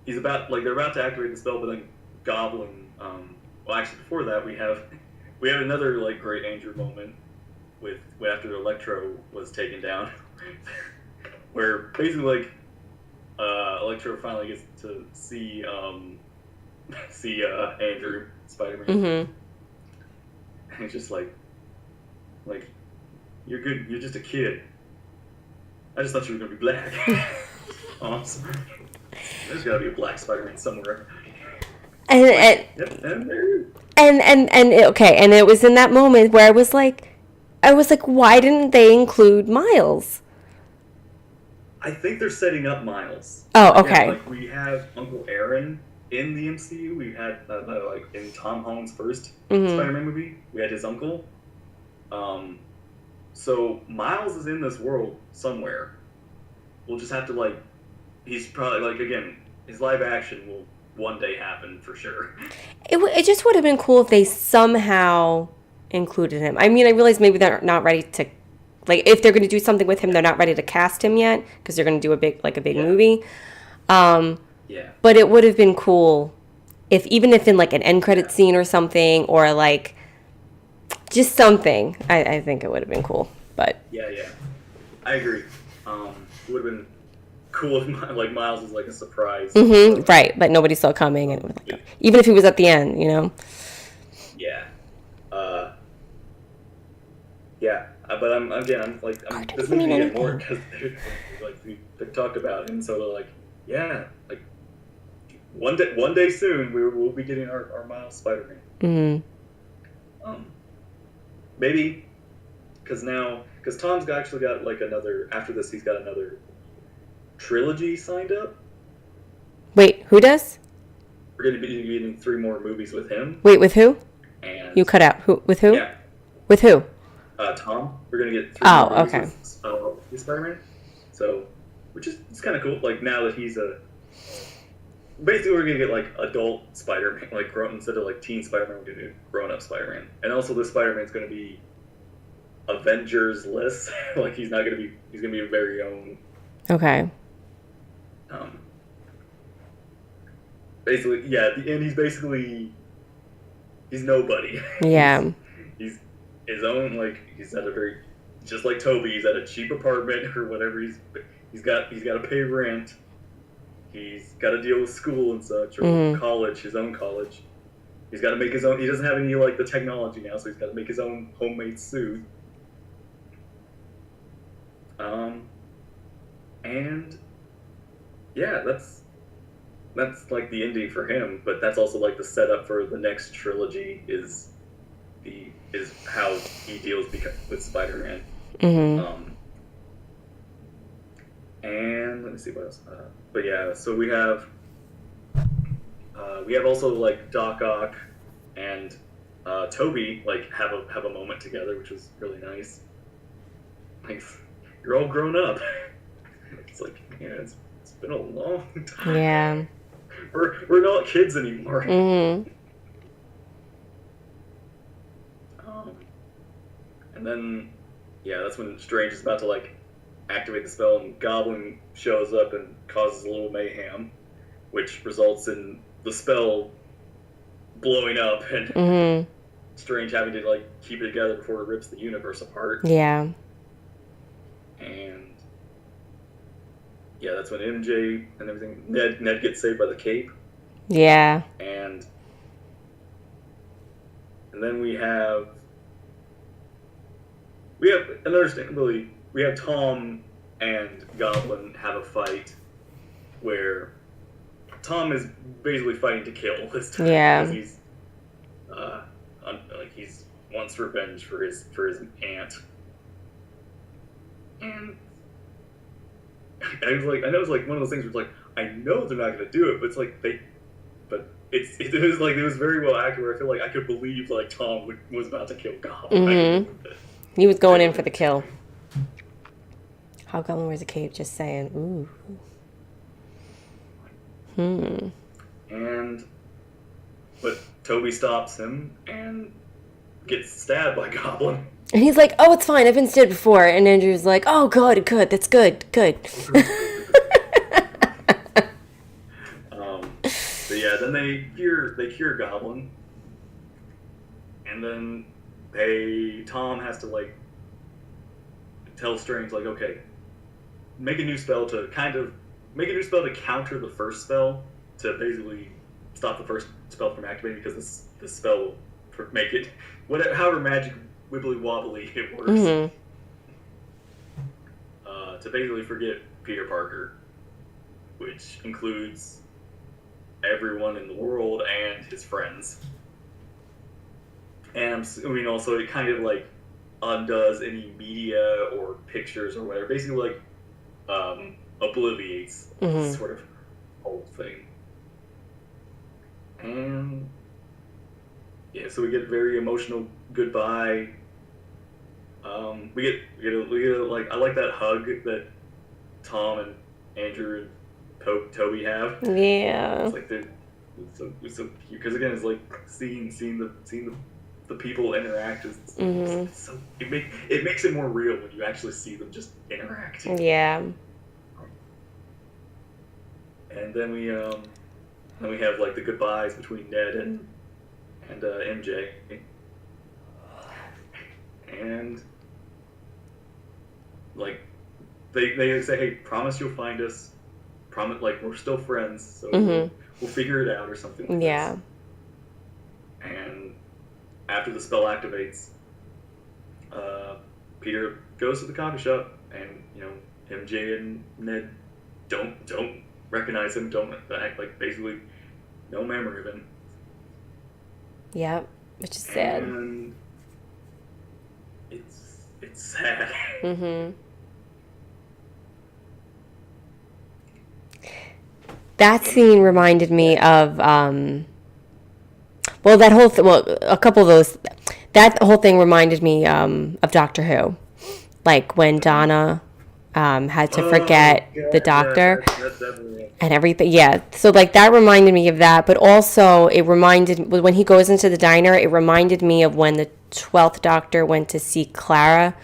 Speaker 2: they're about to activate the spell, but then Goblin. Well, actually, before that, we have another like great Andrew moment with after Electro was taken down, where basically like Electro finally gets to see Andrew Spider-Man,
Speaker 1: Mm-hmm.
Speaker 2: and he's just like you're good. You're just a kid. I just thought you were gonna be black. Awesome. There's gotta be a black Spider-Man somewhere.
Speaker 1: And okay, and it was in that moment where I was like, why didn't they include Miles?
Speaker 2: I think they're setting up Miles.
Speaker 1: Oh, okay.
Speaker 2: Like we have Uncle Aaron in the MCU. We had like in Tom Holland's first Spider-Man movie, we had his uncle. So Miles is in this world somewhere. We'll just have to like, he's probably like again, his live action will one day happen for sure.
Speaker 1: It just would have been cool if they somehow included him. I mean, I realize maybe they're not ready to, like, if they're going to do something with him, they're not ready to cast him yet because they're going to do a big movie.
Speaker 2: Yeah.
Speaker 1: But it would have been cool even if in like an end credit scene or something, or like just something. I think it would have been cool. But
Speaker 2: yeah, I agree. It would have been cool if like Miles was like a surprise.
Speaker 1: Mm-hmm, right, but nobody saw coming, and it was like, even if he was at the end,
Speaker 2: Yeah. Yeah, but I'm like this movie get more because they talked about it, and so they're like, yeah, like one day soon we'll be getting our Miles Spider-Man.
Speaker 1: Mm-hmm.
Speaker 2: Maybe because Tom's actually got like another, after this he's got another trilogy signed up.
Speaker 1: Wait, who does?
Speaker 2: We're going to be getting 3 more movies with him.
Speaker 1: Wait, with who?
Speaker 2: And
Speaker 1: you cut out. With who?
Speaker 2: Yeah.
Speaker 1: With who?
Speaker 2: Tom. We're going to get 3 more movies
Speaker 1: okay.
Speaker 2: With Spider-Man. So, which is, it's kind of cool. Like now that he's basically we're going to get like adult Spider-Man, like grown, instead of like teen Spider-Man, we're going to do grown-up Spider-Man. And also this Spider-Man's going to be Avengers-less. Like he's going to be a very own.
Speaker 1: Okay.
Speaker 2: Basically, yeah, at the end he's nobody.
Speaker 1: Yeah.
Speaker 2: he's his own, like, he's at a very, just like Toby, he's at a cheap apartment or whatever, he's got to pay rent, he's got to deal with school and such, or college, his own college. He's got to make his own, he doesn't have any, like, the technology now, so he's got to make his own homemade suit. And yeah, that's like the ending for him, but that's also like the setup for the next trilogy is how he deals with Spider-Man. And let me see what else. But yeah, so we have also like Doc Ock and Toby like have a moment together, which was really nice. Like, you're all grown up. It's like, yeah, it's been a long time.
Speaker 1: Yeah.
Speaker 2: We're not kids anymore.
Speaker 1: And
Speaker 2: then, yeah, that's when Strange is about to like activate the spell, and Goblin shows up and causes a little mayhem, which results in the spell blowing up, and Strange having to like keep it together before it rips the universe apart.
Speaker 1: Yeah.
Speaker 2: And yeah, that's when MJ and everything. Ned gets saved by the cape.
Speaker 1: Yeah.
Speaker 2: And then we have understandably we have Tom and Goblin have a fight where Tom is basically fighting to kill this time
Speaker 1: Yeah.
Speaker 2: because he's he's wants revenge for his aunt. And I know it's like one of those things where it's like I know they're not going to do it, but it's like it was very well acted. Where I feel like I could believe like Tom was about to kill Goblin.
Speaker 1: Mm-hmm. He was going in for the kill. How Goblin wears a cape? Just saying. Ooh.
Speaker 2: But Toby stops him and gets stabbed by Goblin.
Speaker 1: And he's like, "Oh, it's fine. I've been stabbed before." And Andrew's like, "Oh, good. That's good."
Speaker 2: So yeah, then they cure Goblin, and then Tom has to like tell Strange like, okay, make a new spell to counter the first spell to basically stop the first spell from activating because this spell will make it however magic wibbly wobbly it works.
Speaker 1: Mm-hmm.
Speaker 2: To basically forget Peter Parker, which includes everyone in the world and his friends. And I mean, also it kind of like undoes any media or pictures or whatever. Basically, like obliviates this sort of whole thing. And yeah, so we get a very emotional goodbye. We get like I like that hug that Tom and Andrew and Toby have.
Speaker 1: Yeah.
Speaker 2: It's like it's so cute because again it's like seeing the people interact is so it makes it more real when you actually see them just interacting.
Speaker 1: Yeah.
Speaker 2: And then we have like the goodbyes between Ned and MJ. And like they say, hey, promise you'll find us. Promise, like we're still friends, so we'll figure it out or something. Like
Speaker 1: yeah.
Speaker 2: this. And after the spell activates, Peter goes to the coffee shop, and MJ and Ned don't recognize him. Don't act like basically no memory of him.
Speaker 1: Yeah, which is sad.
Speaker 2: And it's sad.
Speaker 1: That scene reminded me of that whole a couple of those. That whole thing reminded me of Doctor Who, like when Donna had to forget the doctor and everything. Yeah, so like that reminded me of that, but also it reminded when he goes into the diner. It reminded me of when the 12th Doctor went to see Clara.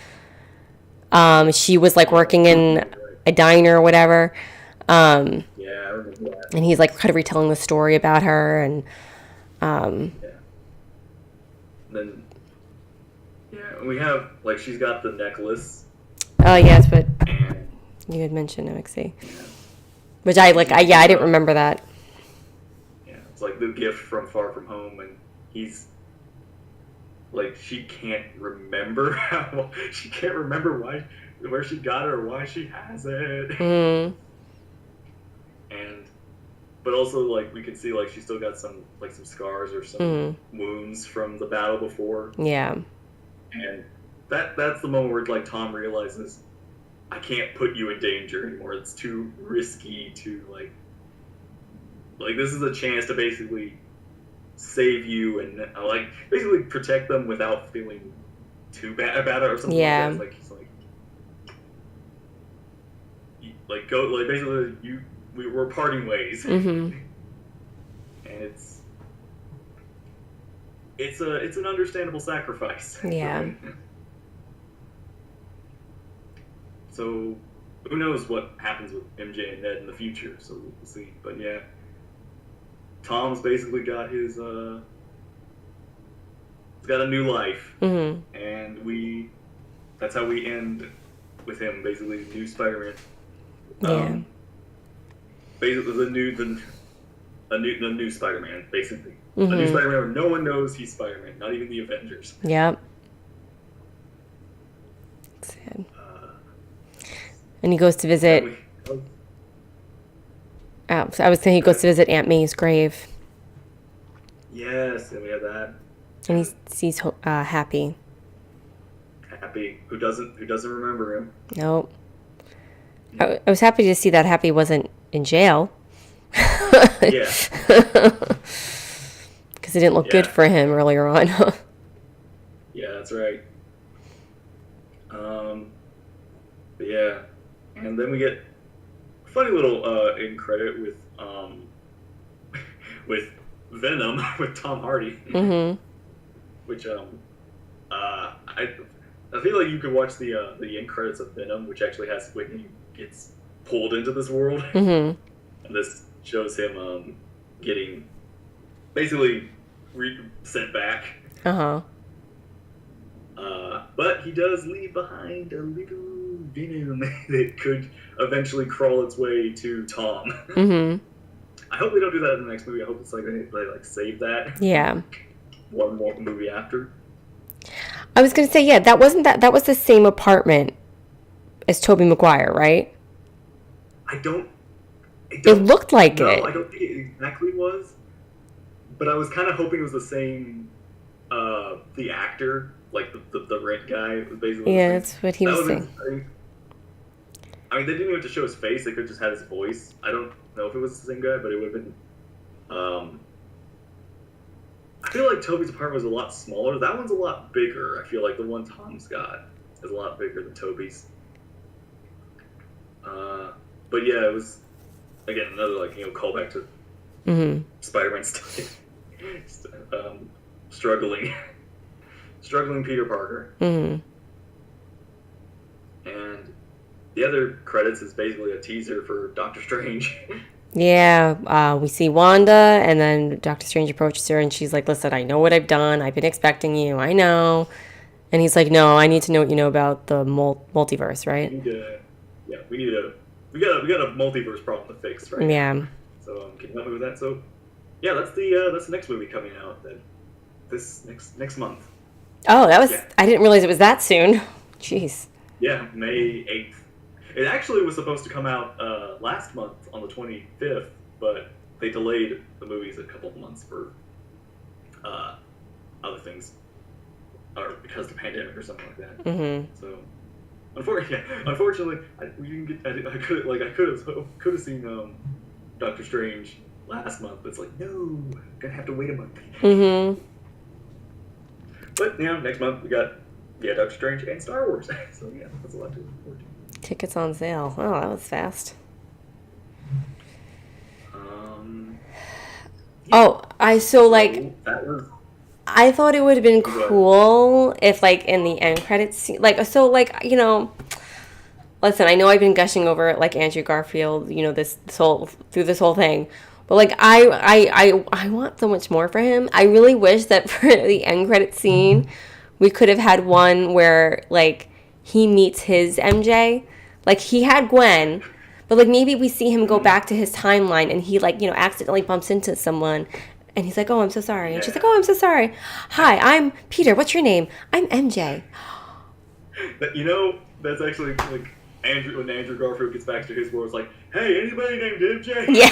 Speaker 1: She was like working in a diner or whatever.
Speaker 2: Yeah, I remember that.
Speaker 1: And he's like kind of retelling the story about her and
Speaker 2: Then we have like she's got the necklace.
Speaker 1: Oh yes, but you had mentioned MXC. Which I didn't remember that.
Speaker 2: Yeah, it's like the gift from Far From Home, and he's like she can't remember where she got it or why she has it. But also, like, we can see, like, she's still got some scars or some wounds from the battle before.
Speaker 1: Yeah.
Speaker 2: And that's the moment where, like, Tom realizes, I can't put you in danger anymore. It's too risky to, like, this is a chance to basically save you and, like, basically protect them without feeling too bad about it or something like that. It's like, he's like, go, like, basically, we're parting ways. And it's an understandable sacrifice.
Speaker 1: Yeah.
Speaker 2: So who knows what happens with MJ and Ned in the future, so we'll see. But yeah, Tom's basically got his got a new life,
Speaker 1: Mm-hmm.
Speaker 2: and that's how we end with him, basically, new Spider-Man.
Speaker 1: Yeah.
Speaker 2: Basically, the new Spider-Man, basically. A new
Speaker 1: Mm-hmm.
Speaker 2: Spider-Man where no one knows he's Spider-Man, not even the Avengers.
Speaker 1: Yep. Sad.
Speaker 2: Uh,
Speaker 1: And he goes to
Speaker 2: and
Speaker 1: visit.
Speaker 2: we,
Speaker 1: So I was saying he goes to visit Aunt May's grave,
Speaker 2: yes, and we have that.
Speaker 1: and he sees Happy.
Speaker 2: Happy, who doesn't remember him.
Speaker 1: Nope. I was happy to see that Happy wasn't in jail.
Speaker 2: Yeah.
Speaker 1: Because it didn't look good
Speaker 2: Yeah.
Speaker 1: for him earlier on.
Speaker 2: Yeah, that's right. But yeah, and then we get a funny little end credit with Venom with Tom Hardy,
Speaker 1: Mm-hmm.
Speaker 2: which I feel like you could watch the end credits of Venom, which actually has when he gets pulled into this world,
Speaker 1: Mm-hmm.
Speaker 2: and this shows him getting basically sent back.
Speaker 1: Uh-huh.
Speaker 2: But he does leave behind a little venom that could eventually crawl its way to Tom.
Speaker 1: Mm-hmm.
Speaker 2: I hope they don't do that in the next movie. I hope it's like they like save that.
Speaker 1: Yeah.
Speaker 2: One more movie after.
Speaker 1: I was gonna say, yeah, that was the same apartment as Tobey Maguire, right?
Speaker 2: I don't
Speaker 1: It looked like
Speaker 2: no,
Speaker 1: it.
Speaker 2: I don't think it exactly was. But I was kind of hoping it was the same. The actor, like the rent guy, was basically.
Speaker 1: Yeah, that's what he was saying.
Speaker 2: I mean, they didn't even have to show his face; they could just have his voice. I don't know if it was the same guy, but it would have been. I feel like Toby's apartment was a lot smaller. That one's a lot bigger. I feel like the one Tom's got is a lot bigger than Toby's. But yeah, it was again another callback to
Speaker 1: Mm-hmm.
Speaker 2: Spider-Man struggling Peter Parker.
Speaker 1: Mm-hmm.
Speaker 2: And the other credits is basically a teaser for Doctor Strange.
Speaker 1: Yeah, we see Wanda, and then Doctor Strange approaches her, and she's like, "Listen, I know what I've done. I've been expecting you. I know." And he's like, "No, I need to know what you know about the multiverse, right?"
Speaker 2: We got a multiverse problem to fix, right?
Speaker 1: Yeah.
Speaker 2: So can you help me with that? So yeah, that's the next movie coming out this next month.
Speaker 1: Oh, that was.
Speaker 2: Yeah.
Speaker 1: I didn't realize it was that soon. Jeez.
Speaker 2: Yeah, May 8th. It actually was supposed to come out last month on the 25th, but they delayed the movies a couple of months for other things, or because of the pandemic or something like that.
Speaker 1: Mm-hmm.
Speaker 2: So, unfortunately, I could have seen Doctor Strange last month, but it's like, no, gonna have to wait a month.
Speaker 1: Mm-hmm.
Speaker 2: But next month we got Doctor Strange and Star Wars. So yeah, that's a lot to look forward to.
Speaker 1: Tickets on sale. Oh, that was fast.
Speaker 2: Yeah.
Speaker 1: That was. I thought it would have been cool if, like, in the end credits scene, listen, I know I've been gushing over like Andrew Garfield, this whole thing, but like I want so much more for him. I really wish that for the end credit scene, we could have had one where like he meets his MJ, like he had Gwen. But, like, maybe we see him go back to his timeline and he, like, accidentally bumps into someone. And he's like, oh, I'm so sorry. And she's like, oh, I'm so sorry. Hi, I'm Peter. What's your name? I'm MJ.
Speaker 2: That's actually, like, when Andrew Garfield gets back to his world, it's like, hey, anybody named MJ?
Speaker 1: Yeah.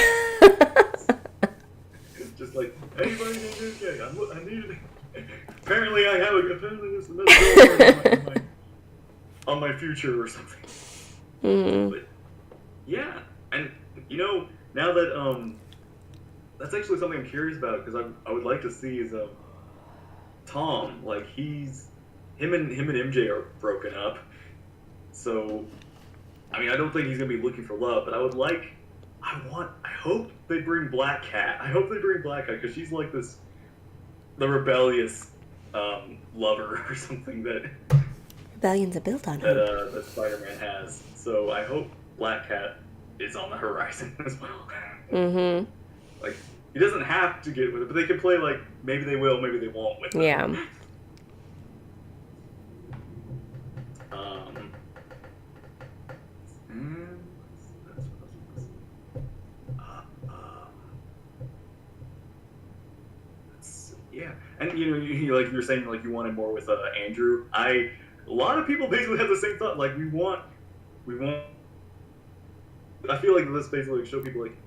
Speaker 2: It's just like, anybody named MJ? I need it. Apparently there's another girl on my future or something.
Speaker 1: Mm-hmm.
Speaker 2: But, yeah, and now that that's actually something I'm curious about because I would like to see is Tom, like him and MJ are broken up, so I mean I don't think he's gonna be looking for love, but I hope they bring Black Cat. I hope they bring Black Cat because she's like the rebellious lover or something that
Speaker 1: Rebellion's a build on
Speaker 2: that Spider-Man has. So I hope Black Cat is on the horizon as well.
Speaker 1: Mm-hmm.
Speaker 2: Like, he doesn't have to get with it, but they can play like maybe they will, maybe they won't with it.
Speaker 1: Yeah.
Speaker 2: Yeah, and like you were saying, like you wanted more with Andrew. A lot of people basically have the same thought. Like we want. I feel like this basically show people like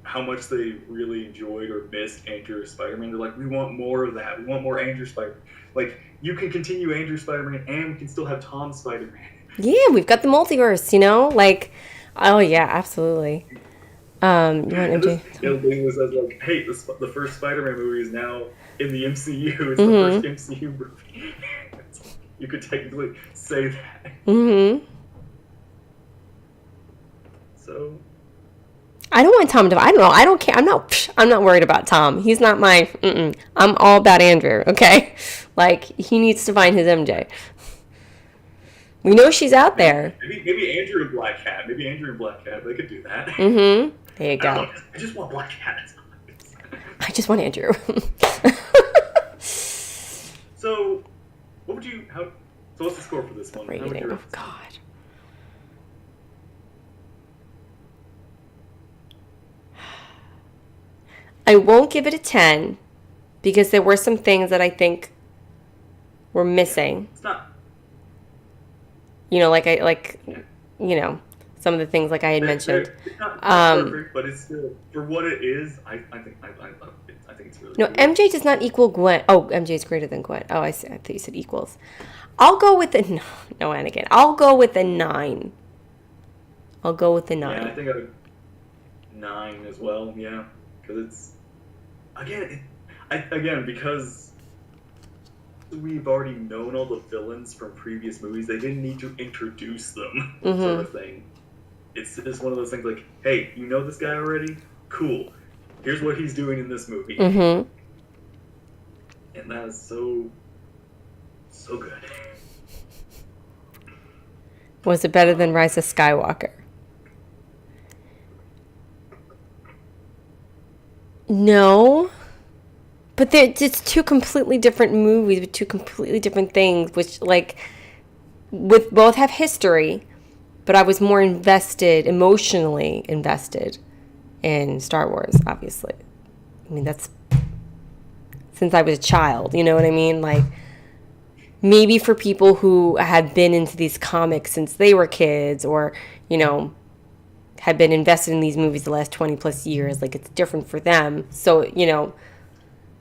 Speaker 2: how much they really enjoyed or missed Andrew Spider-Man. They're like, we want more of that. We want more Andrew Spider-Man. Like you can continue Andrew Spider-Man, and we can still have Tom Spider-Man.
Speaker 1: Yeah, we've got the multiverse, like, oh yeah, absolutely. You want
Speaker 2: And this
Speaker 1: MJ?
Speaker 2: basically says like, hey, the first Spider-Man movie is now in the MCU. It's the
Speaker 1: Mm-hmm.
Speaker 2: first MCU movie. You could technically say that.
Speaker 1: Mm-hmm.
Speaker 2: So
Speaker 1: I don't want Tom to. I don't know. I don't care. I'm not worried about Tom. He's not my. I'm all about Andrew. Okay, like he needs to find his MJ. We know she's out there.
Speaker 2: maybe Andrew and Black Cat. Maybe Andrew and Black Cat. They could do that.
Speaker 1: Mm-hmm. There you go.
Speaker 2: I just want Black Cat.
Speaker 1: I just want Andrew.
Speaker 2: So, what would you? So, what's the score for this one?
Speaker 1: Rating. Oh God. I won't give it a 10 because there were some things that I think were missing.
Speaker 2: It's not.
Speaker 1: Some of the things like I had mentioned.
Speaker 2: It's not perfect, but it's still for what it is. I think it's really.
Speaker 1: No,
Speaker 2: cool.
Speaker 1: MJ does not equal Gwen. Oh, MJ is greater than Gwen. Oh, I see. I thought you said equals. I'll go with the no, Anakin. I'll go with the 9. I'll go with the 9.
Speaker 2: Yeah, I think a 9 as well. Yeah, because it's again because we've already known all the villains from previous movies. They didn't need to introduce them, sort of thing. It's just one of those things like, hey, you know this guy already? Cool. Here's what he's doing in this movie.
Speaker 1: Mm-hmm.
Speaker 2: And that is so good.
Speaker 1: Was it better than Rise of Skywalker? No. But they're just two completely different movies with two completely different things, which, like, with both have history, but I was more emotionally invested in Star Wars, obviously. I mean, that's since I was a child, you know what I mean? Like, maybe for people who had been into these comics since they were kids or, had been invested in these movies the last 20 plus years, like, it's different for them. So,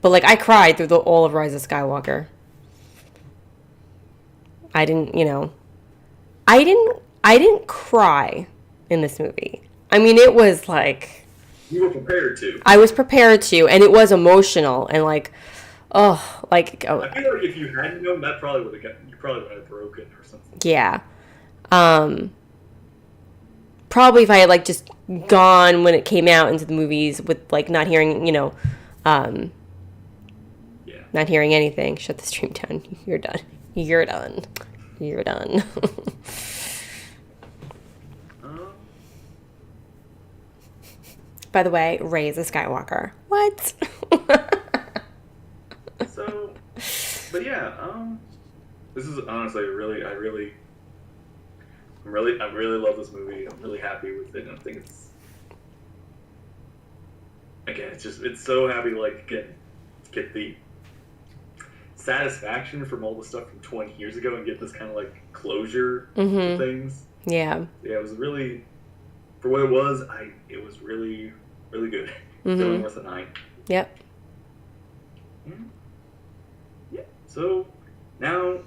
Speaker 1: but, like, I cried through all of Rise of Skywalker. I didn't cry in this movie. I mean, it was like...
Speaker 2: You were prepared to.
Speaker 1: I was prepared to, and it was emotional, and like, I feel like
Speaker 2: if you hadn't known, you probably would have broken or something.
Speaker 1: Yeah. Probably if I had, like, just gone when it came out into the movies with, like, not hearing, not hearing anything. Shut the stream down. You're done. You're done. You're done. By the way, Rey is a Skywalker. What?
Speaker 2: But yeah, this is honestly I really love this movie. I'm really happy with it. I think it's so happy to, like, get the satisfaction from all the stuff from 20 years ago and get this kind of, like, closure to things.
Speaker 1: Yeah.
Speaker 2: Yeah, it was really, for what it was, it was really, really good. Definitely worth a 9.
Speaker 1: Yep.
Speaker 2: Yeah. So now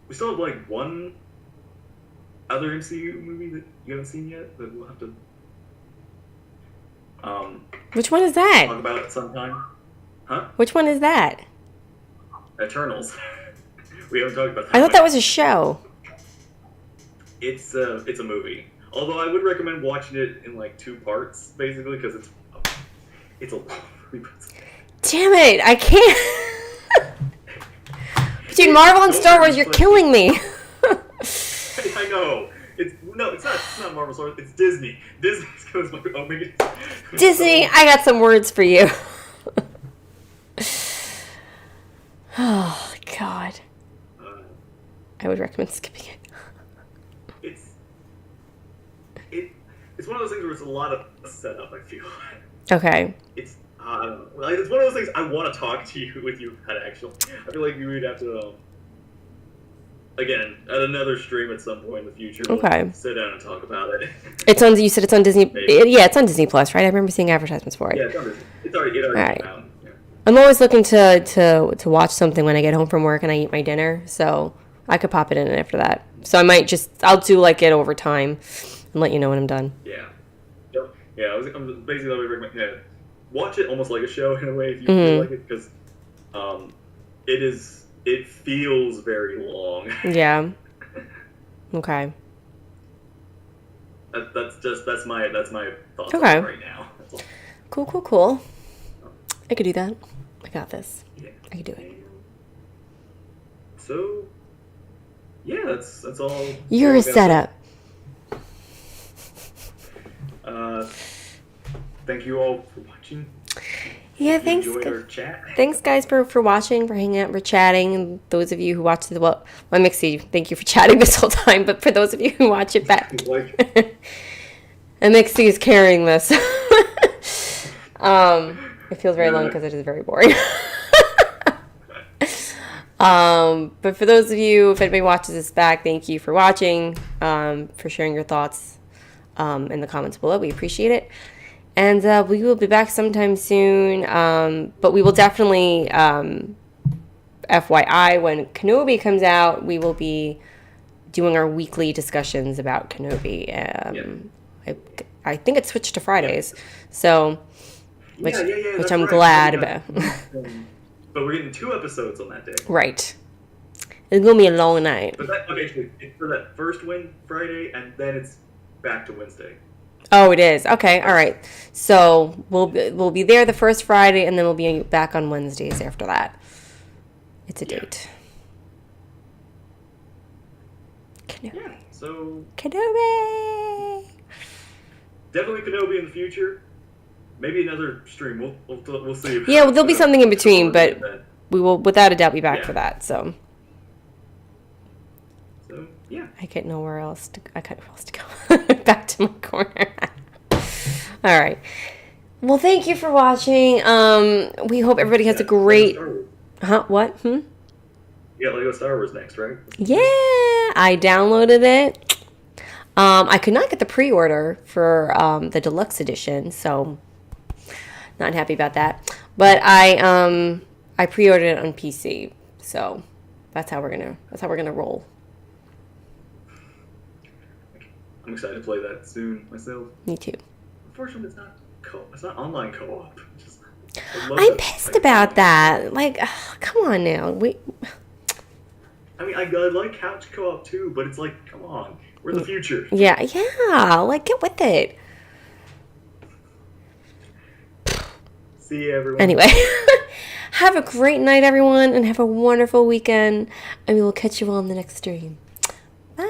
Speaker 2: we still have, like, one other MCU movie that you haven't seen yet that we'll have to
Speaker 1: which one is that?
Speaker 2: Talk about it sometime. Huh?
Speaker 1: Which one is that?
Speaker 2: Eternals. We haven't talked about that.
Speaker 1: I thought that was a show.
Speaker 2: It's a movie. Although I would recommend watching it in, like, 2 parts, basically, because it's a long movie.
Speaker 1: Damn it! I can't. Between Marvel and Star Wars, you're killing me.
Speaker 2: I know. It's not Marvel Star Wars. It's Disney. Disney's goes like, oh, maybe.
Speaker 1: Disney, I got some words for you. Oh God. I would recommend skipping it.
Speaker 2: It's one of those things where it's a lot of setup. I feel.
Speaker 1: Okay.
Speaker 2: It's I don't know. Like, it's one of those things I want to talk to you with you about. Actually, I feel like we would have to. Again, at another stream at some point in the future,
Speaker 1: Okay.
Speaker 2: we'll sit down and talk about it.
Speaker 1: It's on. You said it's on Disney.
Speaker 2: Maybe.
Speaker 1: Yeah, it's on Disney Plus, right? I remember seeing advertisements for it.
Speaker 2: Yeah, it's on Disney. It already
Speaker 1: Alright.
Speaker 2: came out. Yeah.
Speaker 1: I'm always looking to watch something when I get home from work and I eat my dinner, so I could pop it in after that. So I'll do like it over time and let you know when I'm done.
Speaker 2: Yeah. Yep. Yeah. I'm basically recommend. Yeah, watch it almost like a show in a way if you feel like it, because it feels very long.
Speaker 1: Yeah. Okay.
Speaker 2: That's my thoughts
Speaker 1: Okay.
Speaker 2: on it right now. That's all.
Speaker 1: Cool. I could do that. I got this.
Speaker 2: Yeah.
Speaker 1: I could do it.
Speaker 2: So, yeah, that's all.
Speaker 1: You're
Speaker 2: all
Speaker 1: a setup.
Speaker 2: Thank you all for watching.
Speaker 1: Yeah,
Speaker 2: If you
Speaker 1: thanks.
Speaker 2: enjoyed our chat.
Speaker 1: Thanks, guys, for watching, for hanging out, for chatting. And those of you who watched Mixie, thank you for chatting this whole time. But for those of you who watch it back, and Mixie is carrying this. It feels very long because it is very boring. But for those of you, if anybody watches this back, thank you for watching, for sharing your thoughts in the comments below. We appreciate it. And we will be back sometime soon. But we will definitely, FYI, when Kenobi comes out, we will be doing our weekly discussions about Kenobi. I think it switched to Fridays. So, which I'm
Speaker 2: right.
Speaker 1: glad about.
Speaker 2: But we're getting 2 episodes on that day.
Speaker 1: Right. It's going to be a long night.
Speaker 2: But it's for that first Friday, and then it's back to Wednesday.
Speaker 1: Oh, it is. Okay, all right. So we'll be there the first Friday, and then we'll be back on Wednesdays after that. It's a date.
Speaker 2: Yeah. So
Speaker 1: Kenobi.
Speaker 2: Definitely Kenobi in the future. Maybe another stream. We'll see.
Speaker 1: Yeah, well, there'll be something in between, but we will without a doubt be back for that. So
Speaker 2: yeah.
Speaker 1: I got nowhere else to go. Back to my corner. All right. Well, thank you for watching. We hope everybody has a great. What?
Speaker 2: Yeah, Lego Star Wars next, right?
Speaker 1: Yeah, I downloaded it. I could not get the pre-order for the deluxe edition, so not happy about that. But I pre-ordered it on PC, so that's how we're gonna roll.
Speaker 2: I'm excited to play that soon myself.
Speaker 1: Me too.
Speaker 2: Unfortunately, it's not online co-op.
Speaker 1: I'm pissed about that. Like, come on now.
Speaker 2: I mean, I like couch co-op too, but it's like, come on, we're in the future.
Speaker 1: Yeah, like get with it.
Speaker 2: See you, everyone.
Speaker 1: Anyway, have a great night, everyone, and have a wonderful weekend, and we will catch you all in the next stream.